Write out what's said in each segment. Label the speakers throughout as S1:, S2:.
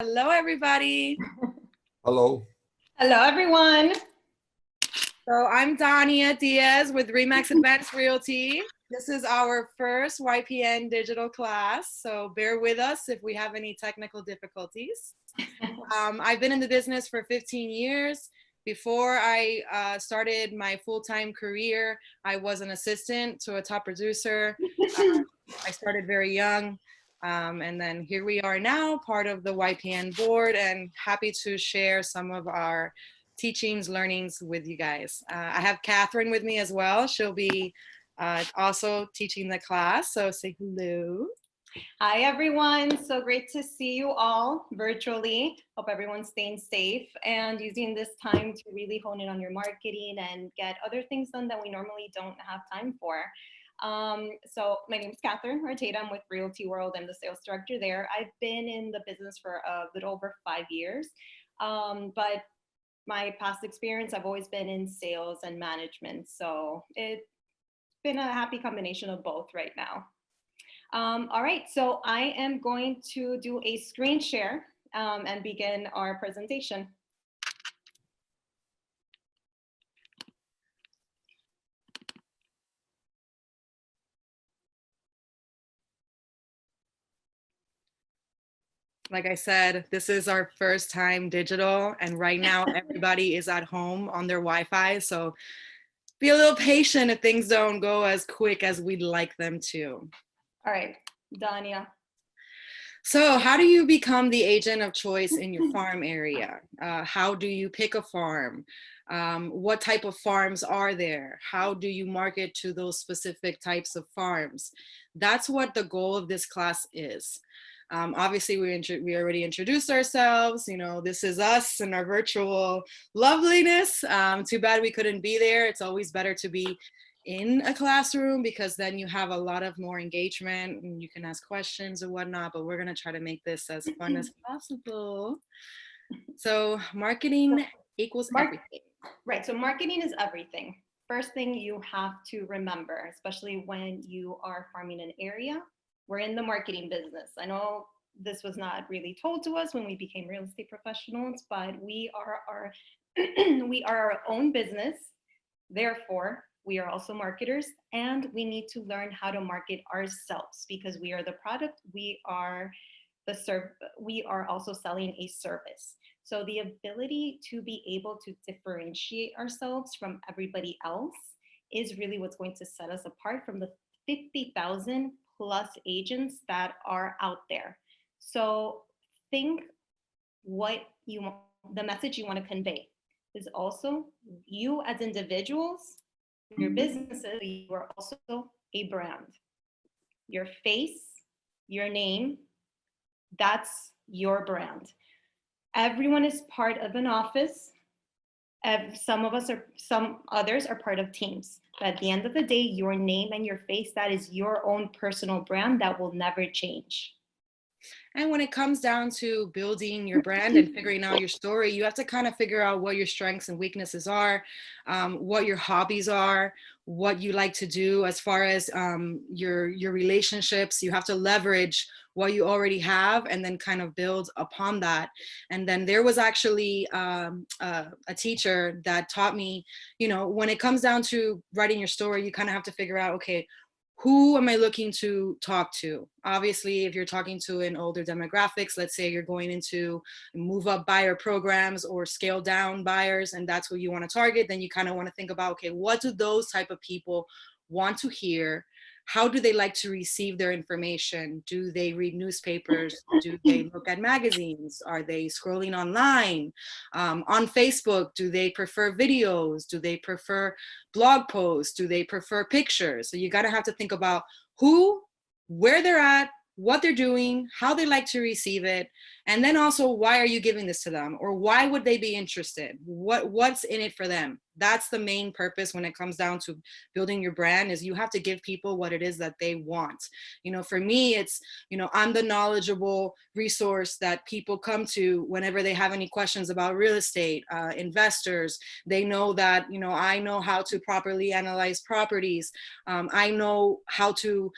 S1: Hello, everybody.
S2: Hello.
S3: Hello, everyone.
S1: So I'm Dania Diaz with Remax Advanced Realty. This is our first YPN digital class, so bear with us if we have any technical difficulties. I've been in the business for 15 years. Before I started my full-time career, I was an assistant to a top producer. I started very young. And then here we are now, part of the YPN board, and happy to share some of our teachings, learnings with you guys. I have Catherine with me as well. She'll be also teaching the class, so say hello.
S3: Hi, everyone. So great to see you all virtually. Hope everyone's staying safe and using this time to really hone in on your marketing and get other things done that we normally don't have time for. So my name is Catherine Ortega. I'm with Realty World. I'm the sales director there. I've been in the business for a little over 5 years, but my past experience, I've always been in sales and management. So it's been a happy combination of both right now. All right, so I am going to do a screen share and begin our presentation.
S1: Like I said, this is our first time digital, and right now everybody is at home on their Wi-Fi, so be a little patient if things don't go as quick as we'd like them to.
S3: All right, Dania.
S1: So how do you become the agent of choice in your farm area? How do you pick a farm? What type of farms are there? How do you market to those specific types of farms? That's what the goal of this class is. Obviously, we already introduced ourselves. You know, this is us and our virtual loveliness. Too bad we couldn't be there. It's always better to be in a classroom because then you have a lot of more engagement and you can ask questions or whatnot, but we're going to try to make this as fun as possible. So marketing equals everything.
S3: Right, so marketing is everything. First thing you have to remember, especially when you are farming an area, we're in the marketing business. I know this was not really told to us when we became real estate professionals, but we are our we are our own business. Therefore, we are also marketers, and we need to learn how to market ourselves because we are the product. We are we are also selling a service. So the ability to be able to differentiate ourselves from everybody else is really what's going to set us apart from the 50,000 plus agents that are out there. So think what you want, the message you want to convey is also you as individuals, your businesses, you are also a brand. Your face, your name, that's your brand. Everyone is part of an office. Some others are part of teams. But at the end of the day, your name and your face, that is your own personal brand that will never change.
S1: And when it comes down to building your brand and figuring out your story, you have to kind of figure out what your strengths and weaknesses are, what your hobbies are, what you like to do as far as your relationships. You have to leverage what you already have and then kind of build upon that. And then there was actually a teacher that taught me, you know, when it comes down to writing your story, you kind of have to figure out, okay, who am I looking to talk to? Obviously, if you're talking to an older demographics, let's say you're going into move up buyer programs or scale down buyers, and that's what you want to target, then you kind of want to think about, okay, what do those type of people want to hear? How do they like to receive their information? Do they read newspapers? Do they look at magazines? Are they scrolling online? On Facebook, do they prefer videos? Do they prefer blog posts? Do they prefer pictures? So you gotta have to think about who, where they're at, what they're doing, how they like to receive it, and then also why are you giving this to them, or why would they be interested? What's in it for them? That's the main purpose when it comes down to building your brand, is you have to give people what it is that they want. You know, for me, it's, you know, I'm the knowledgeable resource that people come to whenever they have any questions about real estate, investors. They know that, you know, I know how to properly analyze properties. I know how to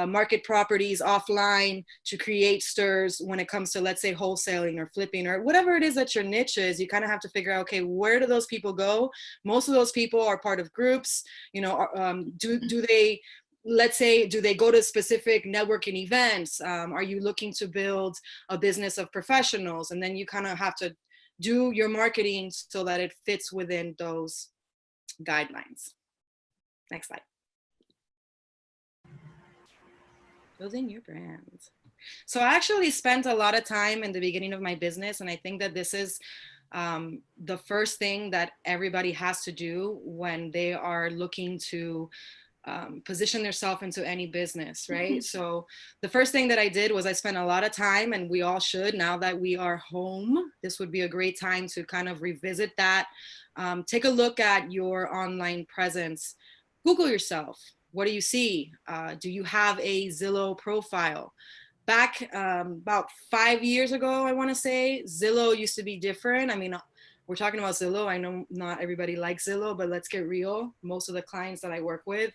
S1: market properties offline to create stirs when it comes to, let's say, wholesaling or flipping or whatever it is that your niche is, you kind of have to figure out, okay, where do those people go? Most of those people are part of groups, you know, do they, let's say, do they go to specific networking events? Are you looking to build a business of professionals? And then you kind of have to do your marketing so that it fits within those guidelines. Next slide. Building your brand. So I actually spent a lot of time in the beginning of my business, and I think that this is the first thing that everybody has to do when they are looking to position themselves into any business, right? So the first thing that I did was I spent a lot of time, and we all should, now that we are home, this would be a great time to kind of revisit that. Take a look at your online presence. Google yourself. What do you see? Do you have a Zillow profile? Back about 5 years ago, I want to say, Zillow used to be different. I mean, we're talking about Zillow. I know not everybody likes Zillow, but let's get real. Most of the clients that I work with,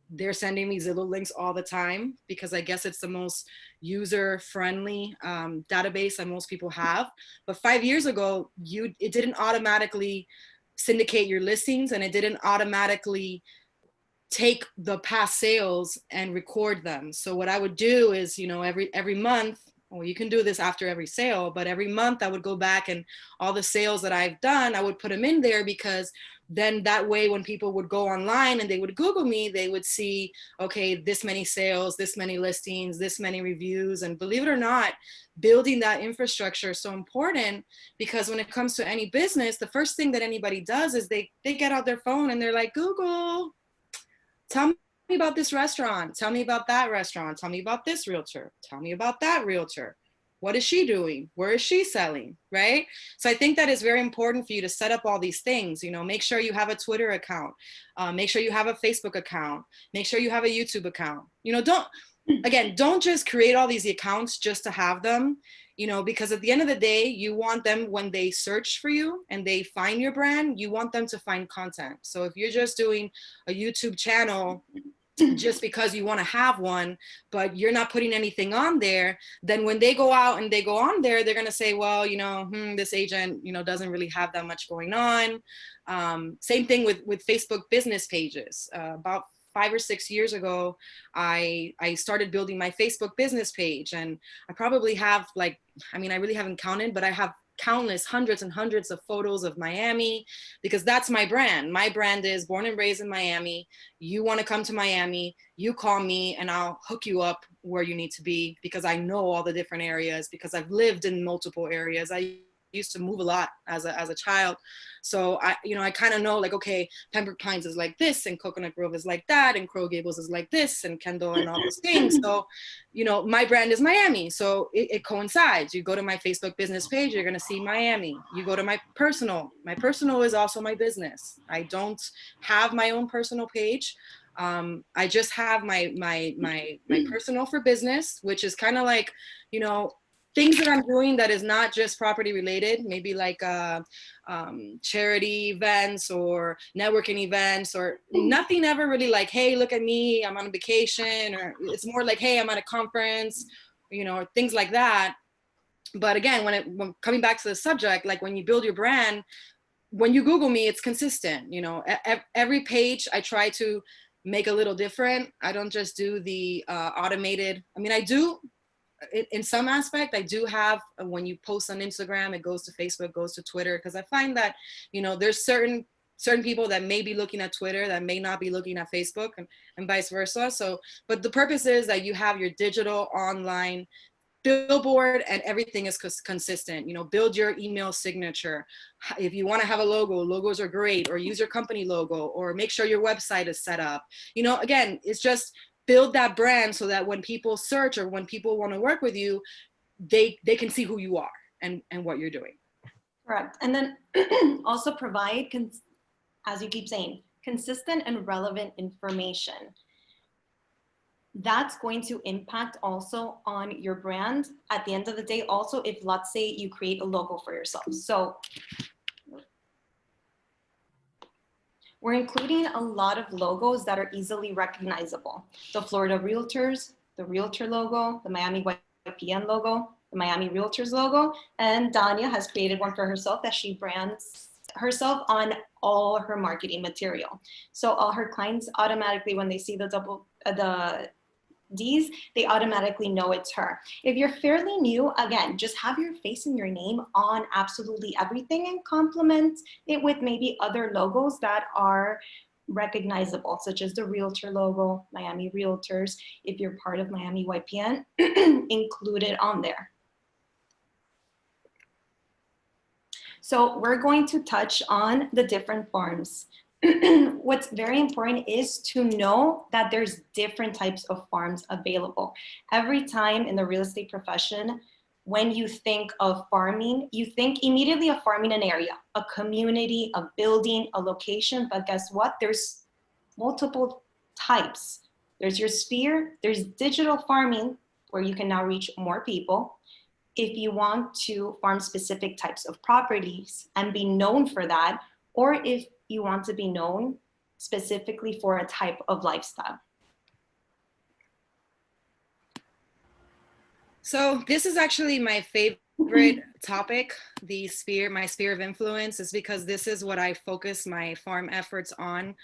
S1: they're sending me Zillow links all the time because I guess it's the most user-friendly database that most people have. But 5 years ago, it didn't automatically syndicate your listings, and it didn't automatically take the past sales and record them. So what I would do is, you know, every month, well, you can do this after every sale, but every month I would go back and all the sales that I've done, I would put them in there, because then that way when people would go online and they would Google me, they would see, okay, this many sales, this many listings, this many reviews. And believe it or not, building that infrastructure is so important, because when it comes to any business, the first thing that anybody does is they get out their phone and they're like, Google, tell me about this restaurant. Tell me about that restaurant. Tell me about this realtor. Tell me about that realtor. What is she doing? Where is she selling? Right? So I think that is very important for you to set up all these things. You know, make sure you have a Twitter account. Make sure you have a Facebook account. Make sure you have a YouTube account. You know, don't just create all these accounts just to have them. You know, because at the end of the day, you want them, when they search for you and they find your brand, you want them to find content. So if you're just doing a YouTube channel just because you want to have one, but you're not putting anything on there, then when they go out and they go on there, they're going to say, well, you know, this agent, you know, doesn't really have that much going on. Same thing with Facebook business pages. About 5 or 6 years ago, I started building my Facebook business page, and I probably have, like, I mean, I really haven't counted, but I have countless, hundreds and hundreds of photos of Miami, because that's my brand. My brand is born and raised in Miami. You want to come to Miami, you call me and I'll hook you up where you need to be, because I know all the different areas, because I've lived in multiple areas. I used to move a lot as a child. So I kind of know, like, okay, Pembroke Pines is like this, and Coconut Grove is like that, and Coral Gables is like this, and Kendall and all those things. So, you know, my brand is Miami. So it coincides. You go to my Facebook business page, you're going to see Miami. You go to my personal is also my business. I don't have my own personal page. I just have my personal for business, which is kind of like, you know, things that I'm doing that is not just property related, maybe like charity events or networking events, or nothing ever really like, hey, look at me, I'm on vacation, or it's more like, hey, I'm at a conference, you know, or things like that. But again, when coming back to the subject, like when you build your brand, when you Google me, it's consistent. You know, every page I try to make a little different. I don't just do the automated. I mean, I do. In some aspect, I do have, when you post on Instagram, it goes to Facebook, goes to Twitter, because I find that, you know, there's certain people that may be looking at Twitter that may not be looking at Facebook, and vice versa. So, but the purpose is that you have your digital online billboard and everything is consistent. You know, build your email signature. If you want to have a logo, logos are great, or use your company logo, or make sure your website is set up. You know, again, it's just build that brand so that when people search or when people want to work with you, they can see who you are and what you're doing.
S3: Correct. And then also provide, as you keep saying, consistent and relevant information. That's going to impact also on your brand at the end of the day. Also, if, let's say, you create a logo for yourself. So we're including a lot of logos that are easily recognizable. The Florida Realtors, the Realtor logo, the Miami YPN logo, the Miami Realtors logo. And Danya has created one for herself that she brands herself on all her marketing material. So all her clients automatically, when they see the D's, they automatically know it's her. If you're fairly new, again, just have your face and your name on absolutely everything and complement it with maybe other logos that are recognizable, such as the Realtor logo, Miami Realtors. If you're part of Miami YPN, include it on there. So we're going to touch on the different farms. What's very important is to know that there's different types of farms available. Every time in the real estate profession, when you think of farming, you think immediately of farming an area, a community, a building, a location. But guess what? There's multiple types. There's your sphere, there's digital farming, where you can now reach more people. If you want to farm specific types of properties and be known for that, or if you want to be known specifically for a type of lifestyle.
S1: So this is actually my favorite topic, my sphere of influence, is because this is what I focus my farm efforts on.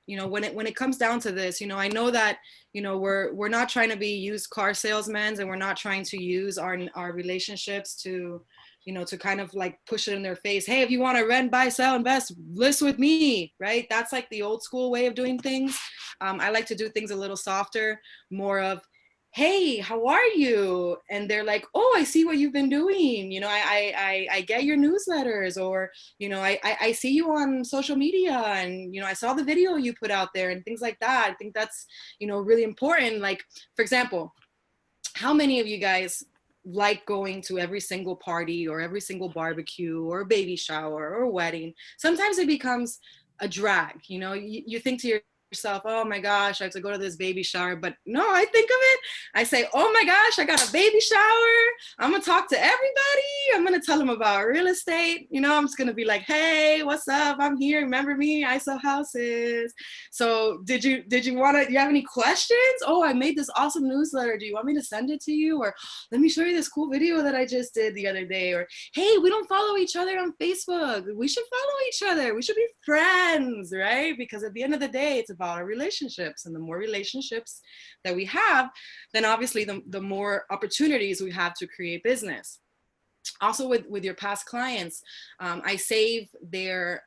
S1: You know, when it comes down to this, you know, I know that, you know, we're not trying to be used car salesmen, and we're not trying to use our relationships to, you know, to kind of like push it in their face. Hey, if you want to rent, buy, sell, invest, list with me, right? That's like the old school way of doing things. I like to do things a little softer, more of, hey, how are you? And they're like, oh, I see what you've been doing. You know, I get your newsletters, or, you know, I see you on social media, and, you know, I saw the video you put out there and things like that. I think that's, you know, really important. Like, for example, how many of you guys like going to every single party or every single barbecue or baby shower or wedding? Sometimes it becomes a drag. You know, you think to yourself, oh my gosh, I have to go to this baby shower. But no, I think of it, I say, oh my gosh, I got a baby shower. I'm gonna talk to everybody. I'm gonna tell them about real estate. You know, I'm just gonna be like, hey, what's up? I'm here. Remember me? I sell houses. So do you have any questions? Oh, I made this awesome newsletter. Do you want me to send it to you? Or let me show you this cool video that I just did the other day. Or, hey, we don't follow each other on Facebook. We should follow each other. We should be friends, right? Because at the end of the day, it's about our relationships, and the more relationships that we have, then obviously the more opportunities we have to create business. Also with your past clients, I save their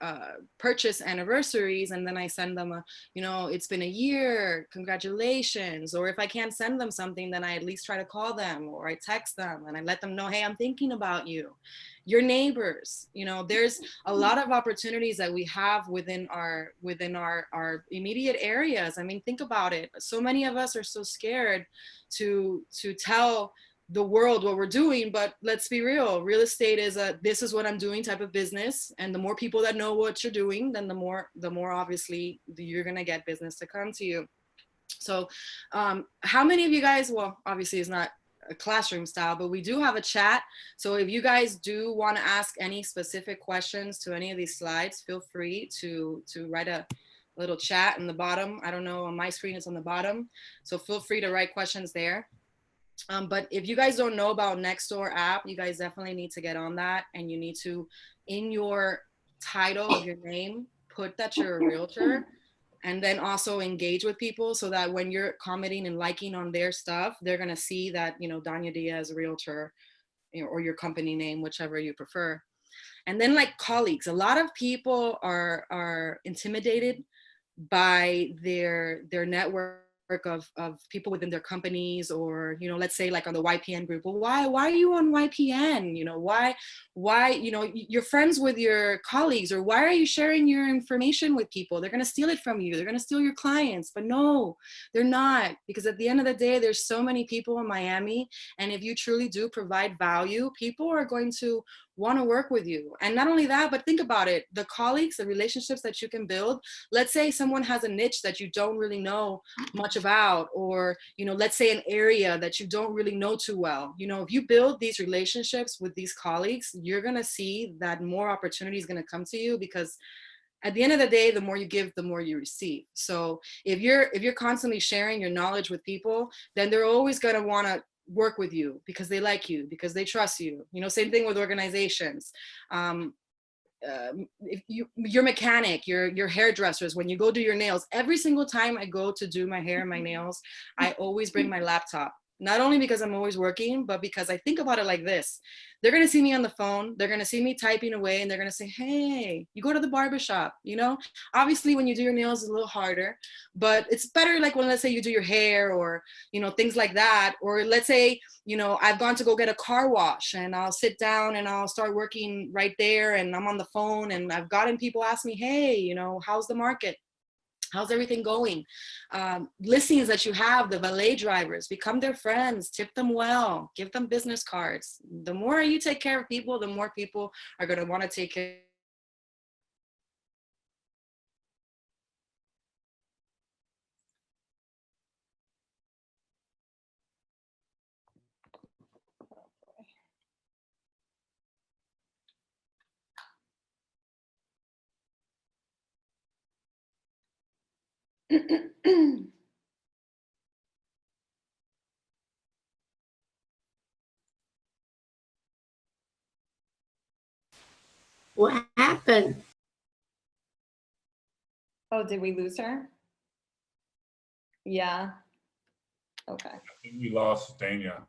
S1: purchase anniversaries, and then I send them a, you know, it's been a year, congratulations. Or if I can't send them something, then I at least try to call them, or I text them and I let them know, hey, I'm thinking about you. Your neighbors, you know, there's a lot of opportunities that we have within our immediate areas. I mean, think about it. So many of us are so scared to tell the world what we're doing, but let's be real estate is this is what I'm doing type of business, and the more people that know what you're doing, then the more obviously you're gonna get business to come to you. So how many of you guys, well, obviously it's not a classroom style, but we do have a chat. So if you guys do want to ask any specific questions to any of these slides, feel free to write a little chat in the bottom. I don't know, on my screen it's on the bottom, so feel free to write questions there. But if you guys don't know about Nextdoor app, you guys definitely need to get on that, and you need to, in your title of your name, put that you're a realtor, and then also engage with people, so that when you're commenting and liking on their stuff, they're gonna see that, you know, Danya Diaz, realtor, you know, or your company name, whichever you prefer. And then, like, colleagues, a lot of people are intimidated by their network of people within their companies, or, you know, let's say like on the YPN group. Well, why are you on YPN? You know, why, you know, you're friends with your colleagues, or why are you sharing your information with people? They're going to steal it from you. They're going to steal your clients. But no, they're not, because at the end of the day, there's so many people in Miami. And if you truly do provide value, people are going to want to work with you. And not only that, but think about it, the colleagues, the relationships that you can build. Let's say someone has a niche that you don't really know much about, or, you know, let's say an area that you don't really know too well. You know, if you build these relationships with these colleagues, you're going to see that more opportunity is going to come to you, because at the end of the day, the more you give, the more you receive. So if you're constantly sharing your knowledge with people, then they're always going to want to work with you because they like you, because they trust you. You know, same thing with organizations. If your mechanic, your hairdressers, when you go do your nails, every single time I go to do my hair and my nails, I always bring my laptop. Not only because I'm always working, but because I think about it like this. They're going to see me on the phone. They're going to see me typing away, and they're going to say, hey, you go to the barbershop, you know? Obviously, when you do your nails, it's a little harder, but it's better like when, let's say, you do your hair or, you know, things like that. Or let's say, you know, I've gone to go get a car wash and I'll sit down and I'll start working right there and I'm on the phone, and I've gotten people ask me, hey, you know, how's the market? How's everything going? Listings that you have, the valet drivers, become their friends, tip them well, give them business cards. The more you take care of people, the more people are going to want to take care.
S2: What happened?
S3: Oh, did we lose her? Yeah. Okay.
S4: I think we lost Dania.
S3: All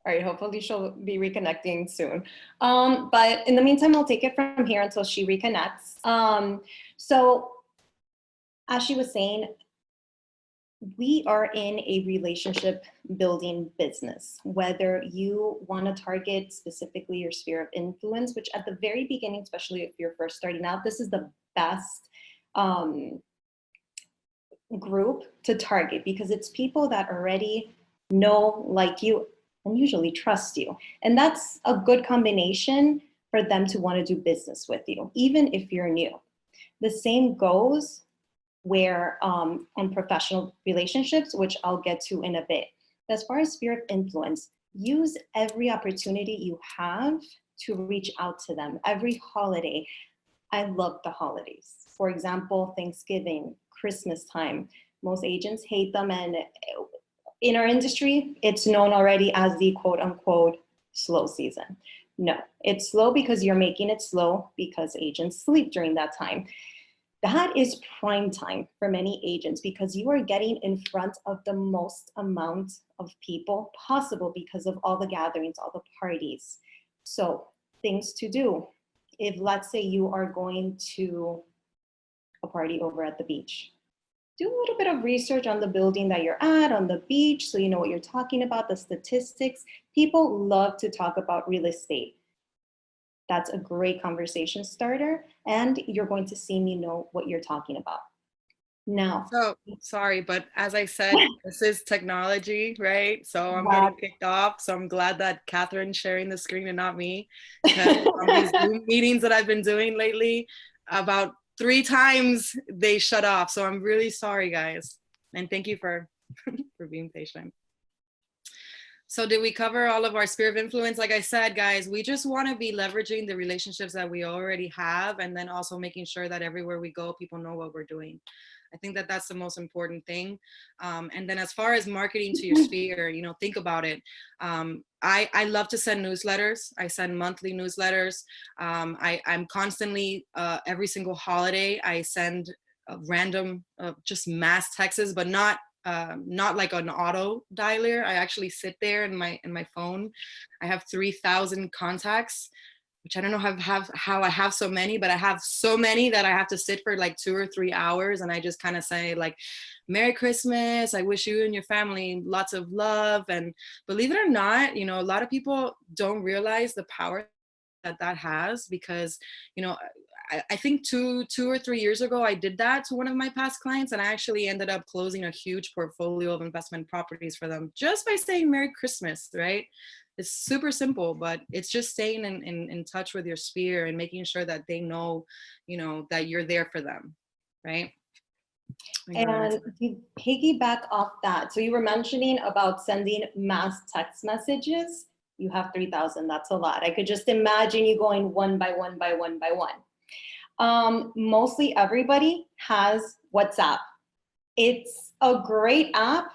S3: right, hopefully she'll be reconnecting soon. But in the meantime, I'll take it from here until she reconnects. So as she was saying, we are in a relationship building business, whether you want to target specifically your sphere of influence, which at the very beginning, especially if you're first starting out, this is the best group to target because it's people that already know, like you, and usually trust you. And that's a good combination for them to want to do business with you, even if you're new. The same goes where on professional relationships, which I'll get to in a bit. As far as sphere of influence, use every opportunity you have to reach out to them. Every holiday. I love the holidays. For example, Thanksgiving, Christmas time. Most agents hate them, and in our industry, it's known already as the quote unquote slow season. No, it's slow because you're making it slow because agents sleep during that time. That is prime time for many agents because you are getting in front of the most amount of people possible because of all the gatherings, all the parties. So things to do. If let's say you are going to a party over at the beach, do a little bit of research on the building that you're at, on the beach, so you know what you're talking about, the statistics. People love to talk about real estate. That's a great conversation starter, and you're going to see me know what you're talking about. Now,
S1: So sorry, but as I said, this is technology, right? So I'm getting kicked off. So I'm glad that Catherine's sharing the screen and not me. Because on these Zoom meetings that I've been doing lately, about 3 times they shut off. So I'm really sorry, guys. And thank you for being patient. So did we cover all of our sphere of influence? Like I said, guys, we just want to be leveraging the relationships that we already have, and then also making sure that everywhere we go, people know what we're doing. I think that that's the most important thing. And then as far as marketing to your sphere, you know, think about it. I love to send newsletters. I send monthly newsletters. I'm constantly, every single holiday, I send random, just mass texts, but not like an auto dialer. I actually sit there in my phone. I have 3,000 contacts, which I don't know how I have so many, but I have so many that I have to sit for like 2 or 3 hours. And I just kind of say like, Merry Christmas. I wish you and your family lots of love. And believe it or not, you know, a lot of people don't realize the power that has, because, you know, I think two or 3 years ago, I did that to one of my past clients, and I actually ended up closing a huge portfolio of investment properties for them just by saying Merry Christmas, right? It's super simple, but it's just staying in touch with your sphere and making sure that they know, you know, that you're there for them, right?
S3: And to piggyback off that, so you were mentioning about sending mass text messages. You have 3,000, that's a lot. I could just imagine you going one by one by one by one. Mostly everybody has WhatsApp. It's a great app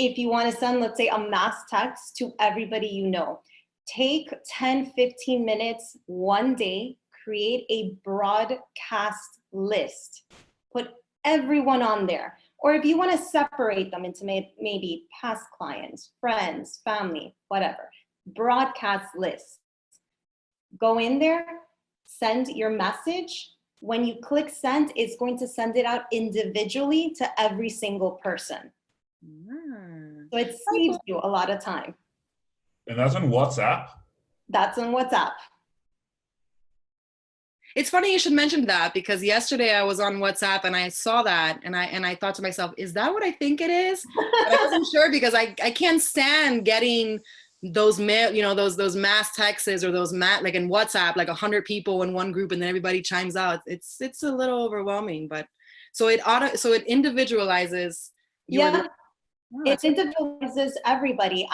S3: if you want to send, let's say, a mass text to everybody you know, take 10, 15 minutes one day, create a broadcast list, put everyone on there. Or if you want to separate them into maybe past clients, friends, family, whatever, broadcast list. Go in there, send your message. When you click send, it's going to send it out individually to every single person. So it saves you a lot of time.
S4: And that's on WhatsApp?
S3: That's on WhatsApp.
S1: It's funny you should mention that, because yesterday I was on WhatsApp and I saw that and I thought to myself, is that what I think it is? But I wasn't sure, because I can't stand getting those mail, you know, those mass texts, or those like in WhatsApp, like 100 people in one group and then everybody chimes out. It's a little overwhelming, but so it individualizes your.
S3: Yeah. It individualizes everybody.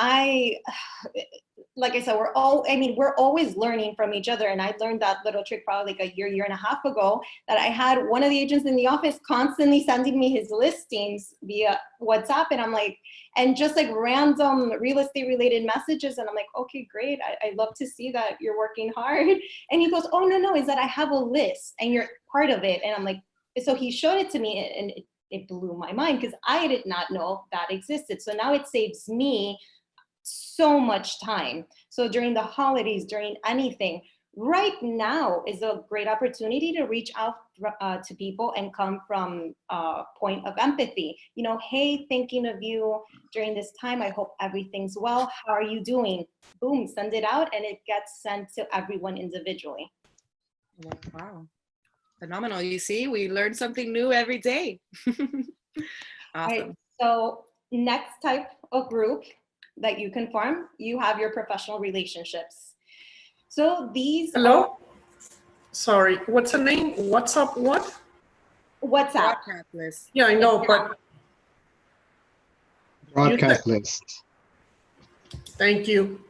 S3: Like I said, we're always learning from each other. And I learned that little trick probably like a year and a half ago, that I had one of the agents in the office constantly sending me his listings via WhatsApp. And I'm like, and just like random real estate related messages. And I'm like, okay, great. I love to see that you're working hard. And he goes, oh, no, is that I have a list and you're part of it. And I'm like, so he showed it to me, and it blew my mind, because I did not know that existed. So now it saves me so much time. So during the holidays, during anything, right now is a great opportunity to reach out to people and come from a point of empathy. You know, hey, thinking of you during this time. I hope everything's well. How are you doing? Boom, send it out, and it gets sent to everyone individually.
S1: Wow. Phenomenal. You see, we learn something new every day. Awesome.
S3: Right. So next type of group that you can form, you have your professional relationships. So these
S2: Hello? Sorry, what's the name? What's up? What?
S3: WhatsApp.
S1: Broadcast list.
S2: Yeah, I know, but
S5: Broadcast list.
S2: thank you.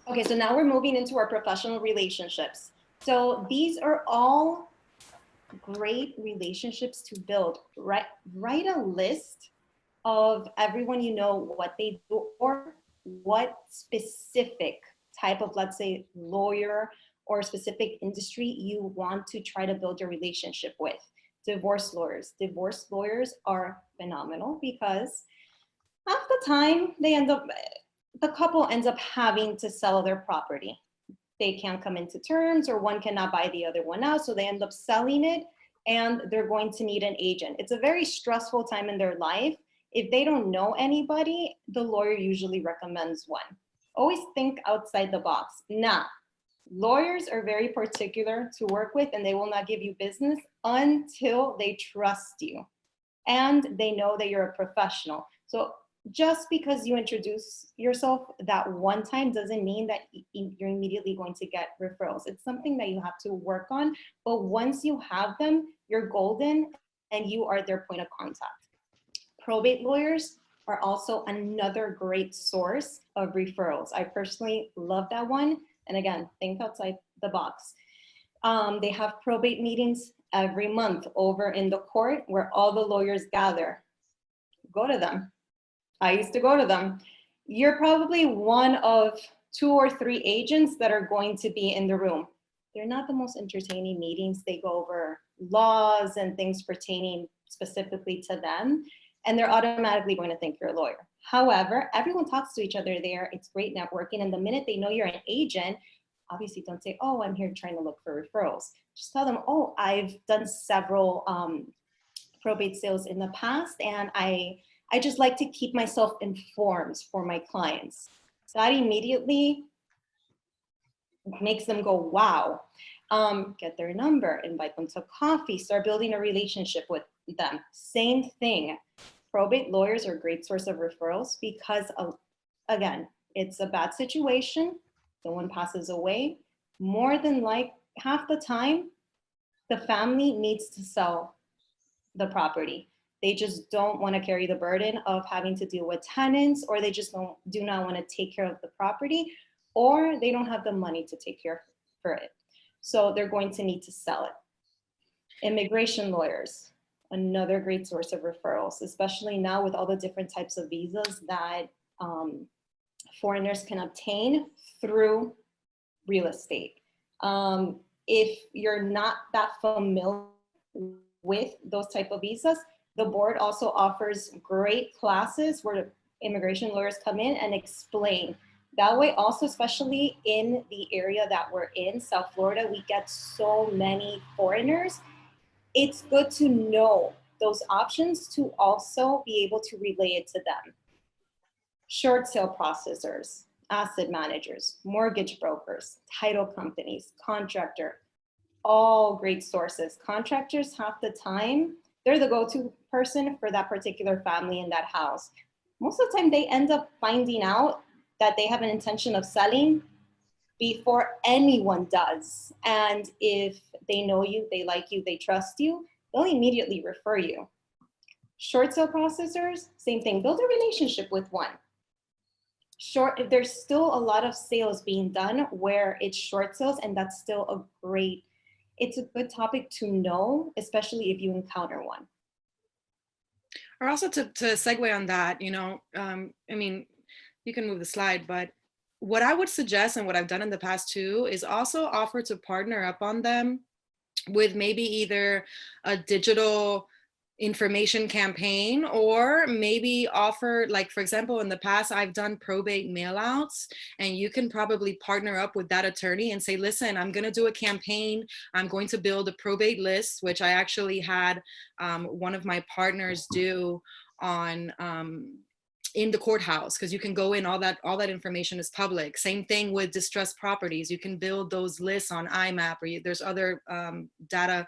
S3: Okay, so now we're moving into our professional relationships. So these are all great relationships to build. Write a list of everyone you know, what they do, or what specific type of, let's say, lawyer or specific industry you want to try to build your relationship with. Divorce lawyers. Divorce lawyers are phenomenal, because half the time the couple ends up having to sell their property. They can't come into terms, or one cannot buy the other one out, so they end up selling it, and they're going to need an agent. It's a very stressful time in their life. If they don't know anybody, the lawyer usually recommends one. Always think outside the box. Now, lawyers are very particular to work with, and they will not give you business until they trust you and they know that you're a professional. So just because you introduce yourself that one time doesn't mean that you're immediately going to get referrals. It's something that you have to work on, but once you have them, you're golden and you are their point of contact. Probate lawyers are also another great source of referrals. I personally love that one. And again, think outside the box. They have probate meetings every month over in the court where all the lawyers gather. Go to them. I used to go to them. You're probably one of 2 or 3 agents that are going to be in the room. They're not the most entertaining meetings. They go over laws and things pertaining specifically to them, and they're automatically going to think you're a lawyer. However, everyone talks to each other there. It's great networking. And the minute they know you're an agent, obviously don't say, oh, I'm here trying to look for referrals. Just tell them, oh, I've done several probate sales in the past, and I just like to keep myself informed for my clients. That immediately makes them go, wow. Get their number, invite them to coffee, start building a relationship with them. Same thing. Probate lawyers are a great source of referrals because, again, it's a bad situation. Someone passes away. More than half the time, the family needs to sell the property. They just don't want to carry the burden of having to deal with tenants, or they just do not want to take care of the property, or they don't have the money to take care for it. So they're going to need to sell it. Immigration lawyers. another great source of referrals, especially now with all the different types of visas that foreigners can obtain through real estate. If you're not that familiar with those type of visas, the board also offers great classes where immigration lawyers come in and explain. That way also, especially in the area that we're in, South Florida, we get so many foreigners. It's good to know those options to also be able to relay it to them. Short sale processors, asset managers, mortgage brokers, title companies, contractor, all great sources. Contractors, half the time, they're the go-to person for that particular family in that house. Most of the time they end up finding out that they have an intention of selling before anyone does. And if they know you, they like you, they trust you, they'll immediately refer you. Short sale processors, same thing, build a relationship with one. There's still a lot of sales being done where it's short sales, and that's still it's a good topic to know, especially if you encounter one.
S1: Or also to segue on that, I mean, you can move the slide, but what I would suggest and what I've done in the past too is also offer to partner up on them with maybe either a digital information campaign, or maybe offer, like, for example, in the past, I've done probate mailouts, and you can probably partner up with that attorney and say, listen, I'm going to do a campaign. I'm going to build a probate list, which I actually had one of my partners do on in the courthouse, because you can go in, all that information is public. Same thing with distressed properties. You can build those lists on IMAP, or there's other data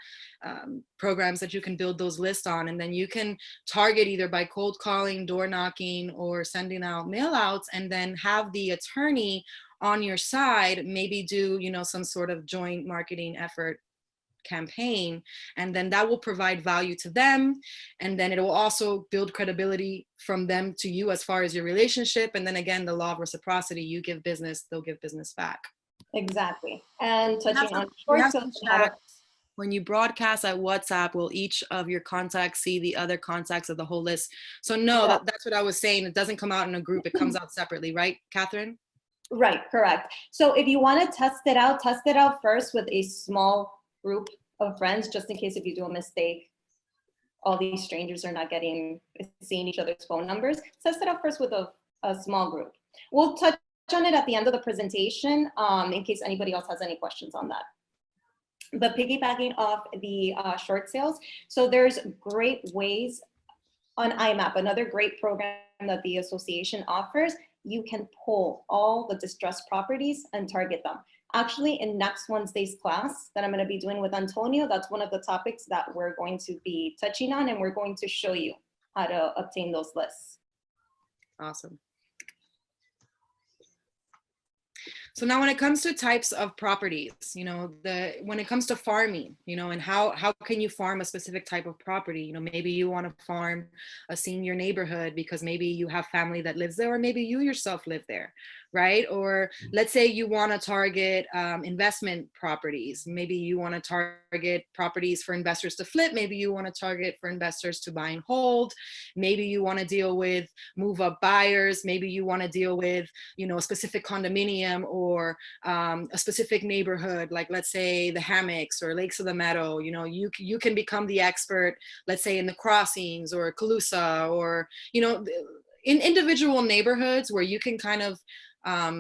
S1: programs that you can build those lists on, and then you can target either by cold calling, door knocking, or sending out mail outs, and then have the attorney on your side maybe do some sort of joint marketing effort campaign, and then that will provide value to them, and then it will also build credibility from them to you as far as your relationship. And then again, the law of reciprocity, you give business, they'll give business back.
S3: Exactly. And touching on short sales,
S1: when you broadcast at WhatsApp, will each of your contacts see the other contacts of the whole list? So no, that's what I was saying. It doesn't come out in a group, it comes out separately, right, Catherine?
S3: Right, correct. So if you want to test it out first with a small group of friends, just in case if you do a mistake, all these strangers are not seeing each other's phone numbers. Test it out first with a small group. We'll touch on it at the end of the presentation in case anybody else has any questions on that. But piggybacking off the short sales, so there's great ways on IMAP, another great program that the association offers. You can pull all the distressed properties and target them. Actually, in next Wednesday's class that I'm going to be doing with Antonio, that's one of the topics that we're going to be touching on, and we're going to show you how to obtain those lists.
S1: Awesome. So now when it comes to types of properties, when it comes to farming, and how can you farm a specific type of property? Maybe you want to farm a senior neighborhood because maybe you have family that lives there, or maybe you yourself live there, right? Or let's say you want to target investment properties. Maybe you want to target properties for investors to flip. Maybe you want to target for investors to buy and hold. Maybe you want to deal with move up buyers. Maybe you want to deal with, a specific condominium or a specific neighborhood, like let's say the Hammocks or Lakes of the Meadow. You can become the expert, let's say in the Crossings or Calusa, or, in individual neighborhoods where you can kind of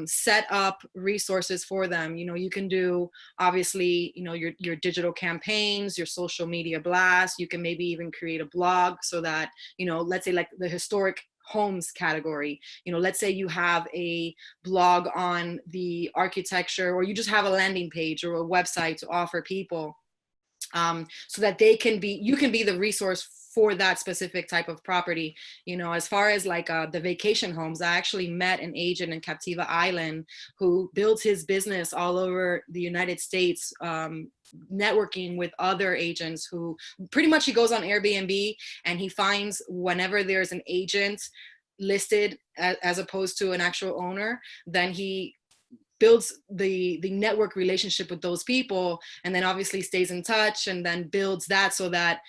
S1: set up resources for them. You can do, obviously, your digital campaigns, your social media blasts. You can maybe even create a blog so that, let's say like the historic homes category, let's say you have a blog on the architecture, or you just have a landing page or a website to offer people so that you can be the resource for that specific type of property. As far as like the vacation homes, I actually met an agent in Captiva Island who builds his business all over the United States, networking with other agents who pretty much, he goes on Airbnb and he finds whenever there's an agent listed as opposed to an actual owner, then he builds the network relationship with those people, and then obviously stays in touch, and then builds that so that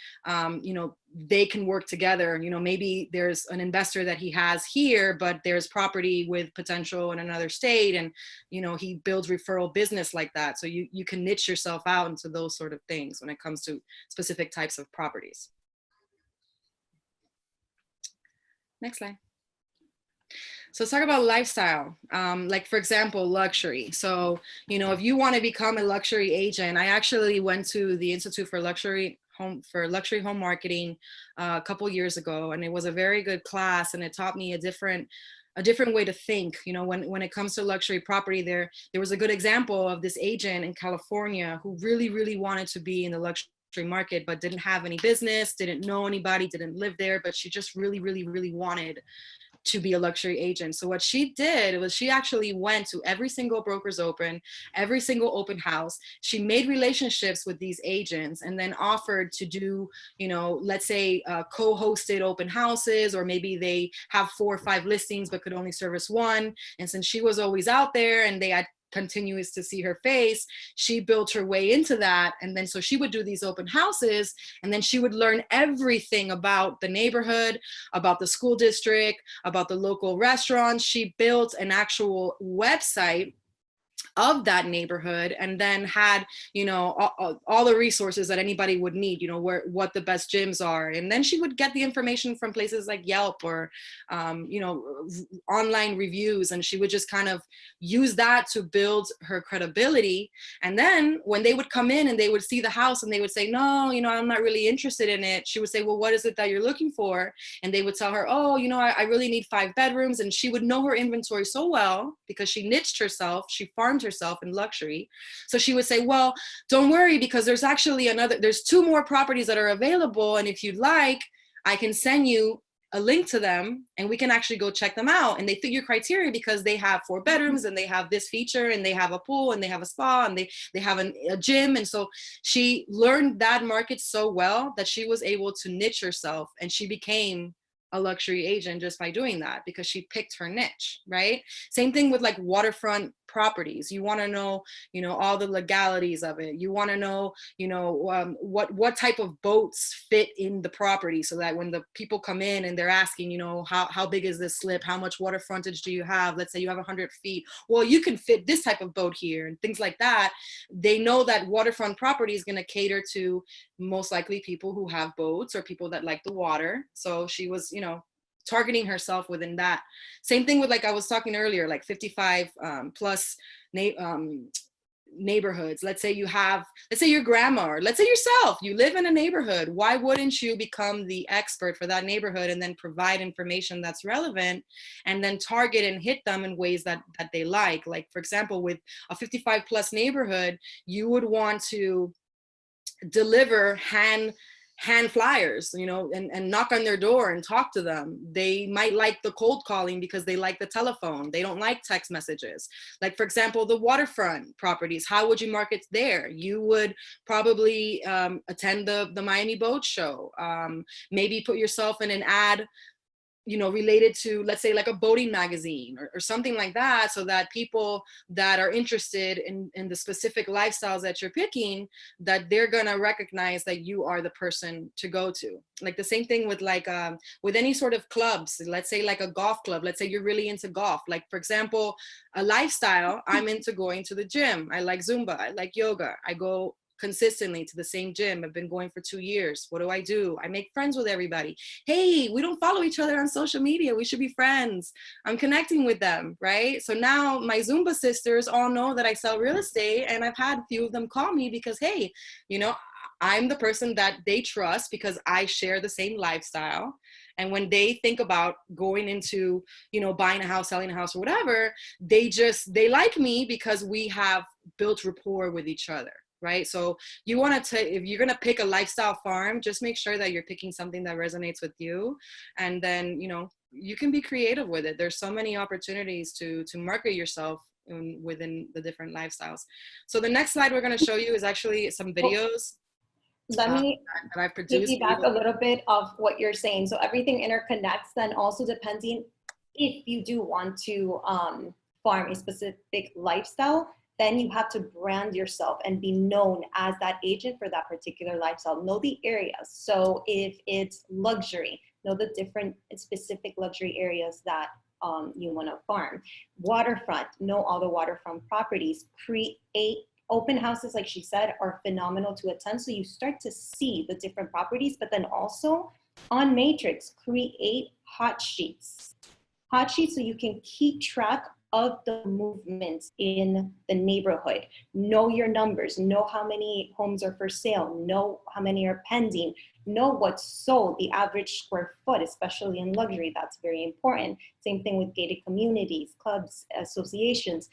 S1: you know, they can work together. You know, maybe there's an investor that he has here, but there's property with potential in another state, and you know, he builds referral business like that. So you can niche yourself out into those sort of things when it comes to specific types of properties. Next slide. So let's talk about lifestyle. Like for example, luxury. So, you know, if you want to become a luxury agent, I actually went to the Institute for Luxury Home Marketing a couple years ago, and it was a very good class, and it taught me a different way to think. You know, when it comes to luxury property, there was a good example of this agent in California who really wanted to be in the luxury market, but didn't have any business, didn't know anybody, didn't live there, but she just really wanted to be a luxury agent. So what she did was she actually went to every single broker's open, every single open house. She made relationships with these agents and then offered to do, you know, let's say co-hosted open houses, or maybe they have 4 or 5 listings but could only service one. And since she was always out there and they had continuous to see her face, she built her way into that. And then so she would do these open houses, and then she would learn everything about the neighborhood, about the school district, about the local restaurants. She built an actual website of that neighborhood, and then had, you know, all the resources that anybody would need, you know, what the best gyms are. And then she would get the information from places like Yelp or you know, online reviews, and she would just kind of use that to build her credibility. And then when they would come in and they would see the house and they would say, no, you know, I'm not really interested in it, she would say, well, what is it that you're looking for? And they would tell her, oh, you know, I really need 5 bedrooms. And she would know her inventory so well because she niched herself, she farmed herself in luxury. So she would say, well, don't worry, because there's actually there's 2 more properties that are available, and if you'd like, I can send you a link to them and we can actually go check them out. And they fit your criteria because they have 4 bedrooms and they have this feature and they have a pool and they have a spa and they have a gym. And so she learned that market so well that she was able to niche herself, and she became a luxury agent just by doing that because she picked her niche, right? Same thing with like waterfront properties. You want to know, you know, all the legalities of it. You want to know, you know, what type of boats fit in the property, so that when the people come in and they're asking, you know, how big is this slip? How much water frontage do you have? Let's say you have 100 feet. Well, you can fit this type of boat here and things like that. They know that waterfront property is going to cater to most likely people who have boats or people that like the water. So she was, you know, targeting herself within that. Same thing with, like I was talking earlier, like 55 plus neighborhoods. Let's say your grandma, or let's say yourself, you live in a neighborhood. Why wouldn't you become the expert for that neighborhood and then provide information that's relevant and then target and hit them in ways that they like? Like, for example, with a 55 plus neighborhood, you would want to deliver hand flyers, you know, and knock on their door and talk to them. They might like the cold calling because they like the telephone. They don't like text messages. Like, for example, the waterfront properties, how would you market there? You would probably attend the Miami Boat Show, maybe put yourself in an ad, you know, related to, let's say, like a boating magazine or something like that, so that people that are interested in the specific lifestyles that you're picking, that they're gonna recognize that you are the person to go to. Like the same thing with like with any sort of clubs. Let's say like a golf club. Let's say you're really into golf. Like, for example, a lifestyle, I'm into going to the gym. I like Zumba, I like yoga. I go consistently to the same gym. I've been going for 2 years. What do? I make friends with everybody. Hey, we don't follow each other on social media. We should be friends. I'm connecting with them, right? So now my Zumba sisters all know that I sell real estate, and I've had a few of them call me because, hey, you know, I'm the person that they trust because I share the same lifestyle. And when they think about going into, you know, buying a house, selling a house, or whatever, they like me because we have built rapport with each other. Right? So you want to, if you're going to pick a lifestyle farm, just make sure that you're picking something that resonates with you. And then, you know, you can be creative with it. There's so many opportunities to market yourself within the different lifestyles. So the next slide we're going to show you is actually some videos
S3: Let me
S1: that I've produced.
S3: piggyback a little bit of what you're saying. So everything interconnects, then also depending if you do want to farm a specific lifestyle, then you have to brand yourself and be known as that agent for that particular lifestyle. Know the areas. So if it's luxury, know the different specific luxury areas that you want to farm. Waterfront, know all the waterfront properties. Create open houses, like she said, are phenomenal to attend. So you start to see the different properties, but then also on Matrix, create hot sheets. Hot sheets so you can keep track of the movements in the neighborhood. Know your numbers, know how many homes are for sale, know how many are pending, know what's sold, the average square foot, especially in luxury, that's very important. Same thing with gated communities, clubs, associations.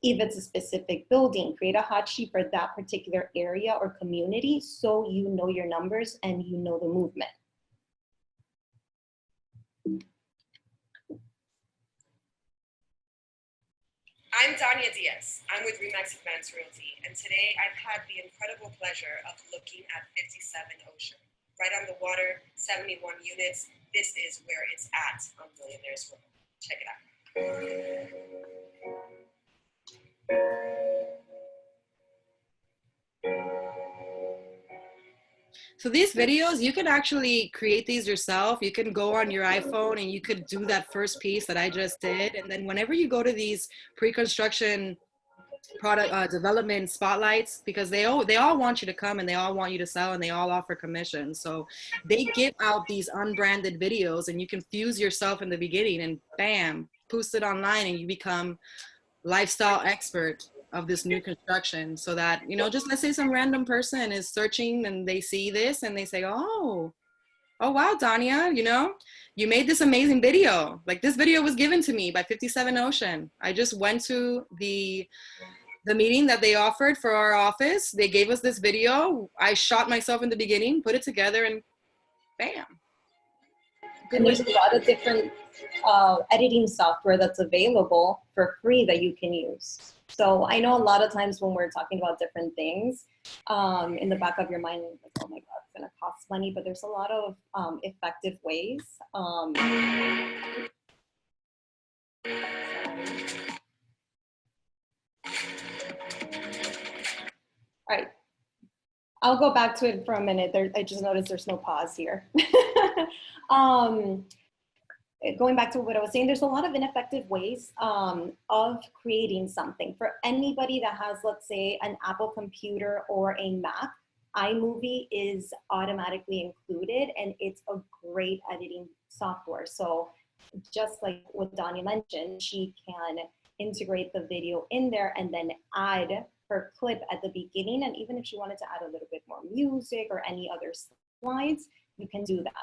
S3: If it's a specific building, create a hot sheet for that particular area or community so you know your numbers and you know the movement.
S5: I'm Dania Diaz. I'm with Remax Advanced Realty, and today I've had the incredible pleasure of looking at 57 Ocean. Right on the water, 71 units. This is where it's at on Millionaires Row. Check it out.
S1: So these videos, you can actually create these yourself. You can go on your iPhone and you could do that first piece that I just did. And then whenever you go to these pre-construction product development spotlights, because they all want you to come and they all want you to sell and they all offer commission. So they give out these unbranded videos and you can fuse yourself in the beginning and bam, post it online and you become lifestyle expert of this new construction. So that, you know, just let's say some random person is searching and they see this and they say, oh wow, Dania, you know, you made this amazing video. Like this video was given to me by 57 Ocean. I just went to the meeting that they offered for our office. They gave us this video. I shot myself in the beginning, put it together, and bam.
S3: And there's a lot of different editing software that's available for free that you can use. So I know a lot of times when we're talking about different things, in the back of your mind, like, oh my God, it's gonna cost money, but there's a lot of effective ways. All right, I'll go back to it for a minute. I just noticed there's no pause here. Going back to what I was saying, there's a lot of ineffective ways of creating something. For anybody that has, let's say, an Apple computer or a Mac, iMovie is automatically included and it's a great editing software. So just like what Dania mentioned, she can integrate the video in there and then add her clip at the beginning. And even if she wanted to add a little bit more music or any other slides, you can do that.